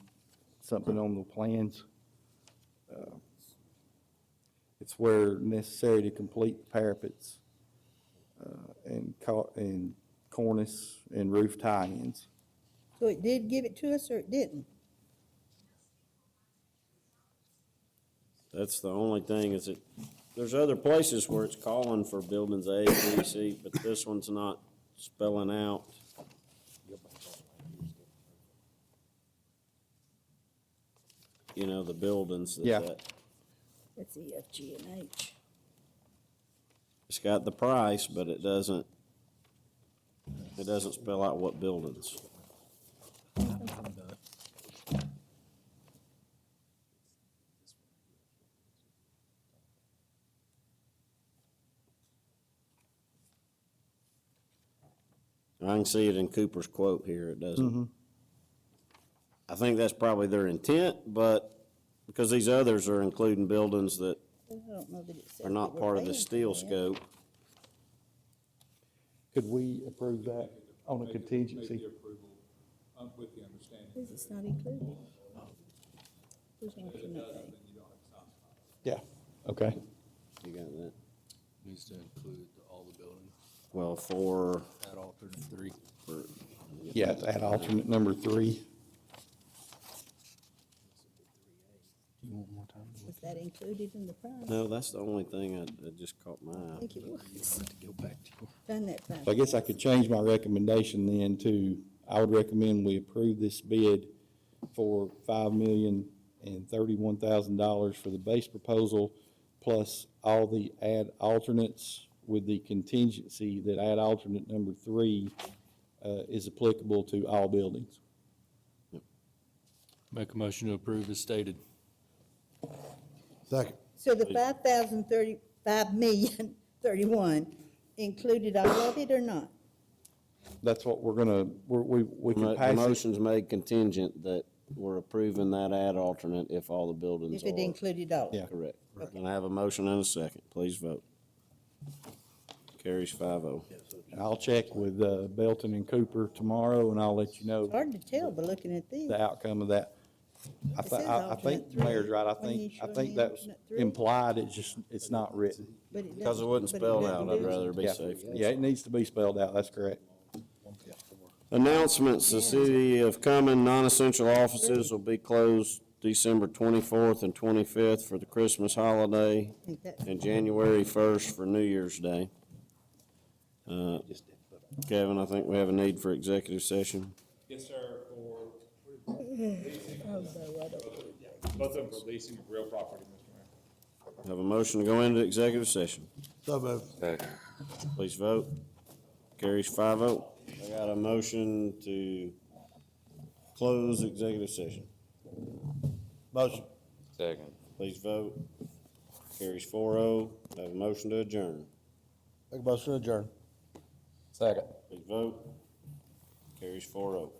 something on the plans. It's where necessary to complete parapets and cornice and roof tie-ins. So it did give it to us or it didn't? That's the only thing is there's other places where it's calling for buildings A, B, C, but this one's not spelling out. You know, the buildings Yeah. that, Let's see, F, G, and H. it's got the price, but it doesn't spell out what buildings. I can see it in Cooper's quote here, it doesn't. I think that's probably their intent, but because these others are including buildings that I don't know that it says are that not we're part of the paying for steel that. scope. Could we approve that on a contingency? With the understanding. Because it's not included. There's alternate A. Yeah. Okay. You got that? Needs to include all the buildings, Well, for, add alternate 3. Yeah, to add alternate number 3. Was that included in the price? no, that's the only thing that just caught my I eye. think it was. Go back to. Find that price. So I guess I could change my recommendation then to, I would recommend we approve this bid for $5,031,000 for the base proposal, plus all the add alternates with the contingency that add alternate number 3 is applicable to all buildings. Make a motion to approve as stated. Second. So the 5,031 included all of it or not? That's what we're gonna, we can The pass it. motion's made contingent that we're approving that ad alternate if all the buildings If it are. included all? Yeah. Correct. And I have a motion and a second. Please vote. Carries 5-0. And I'll check with Belton and Cooper tomorrow, and I'll let you know It's hard to tell by looking at these. the outcome of that. I It says think alternate the mayor's right. I three. When you think, I show think me that's alternate three. implied, it's not written. But it Because it doesn't- wasn't but spelled doesn't out, I'd do it. rather be Yeah. safe. Yeah, it needs to be spelled out, that's correct. Announcements, the city of Cumming non-essential offices will be closed December 24th and 25th for the Christmas holiday I think that's- and January 1st for New Year's Day. Kevin, I think we have a need for executive session. Yes, sir, for, Oh, no, I don't. both of them for leasing of real property, Mr. Mayor. Have a motion to go into executive session. So moved. Please vote. Carries 5-0. I got a motion to close executive session. Motion. Second. Please vote. Carries 4-0. I have a motion to adjourn. Make a motion to adjourn. Second. Please vote. Carries 4-0.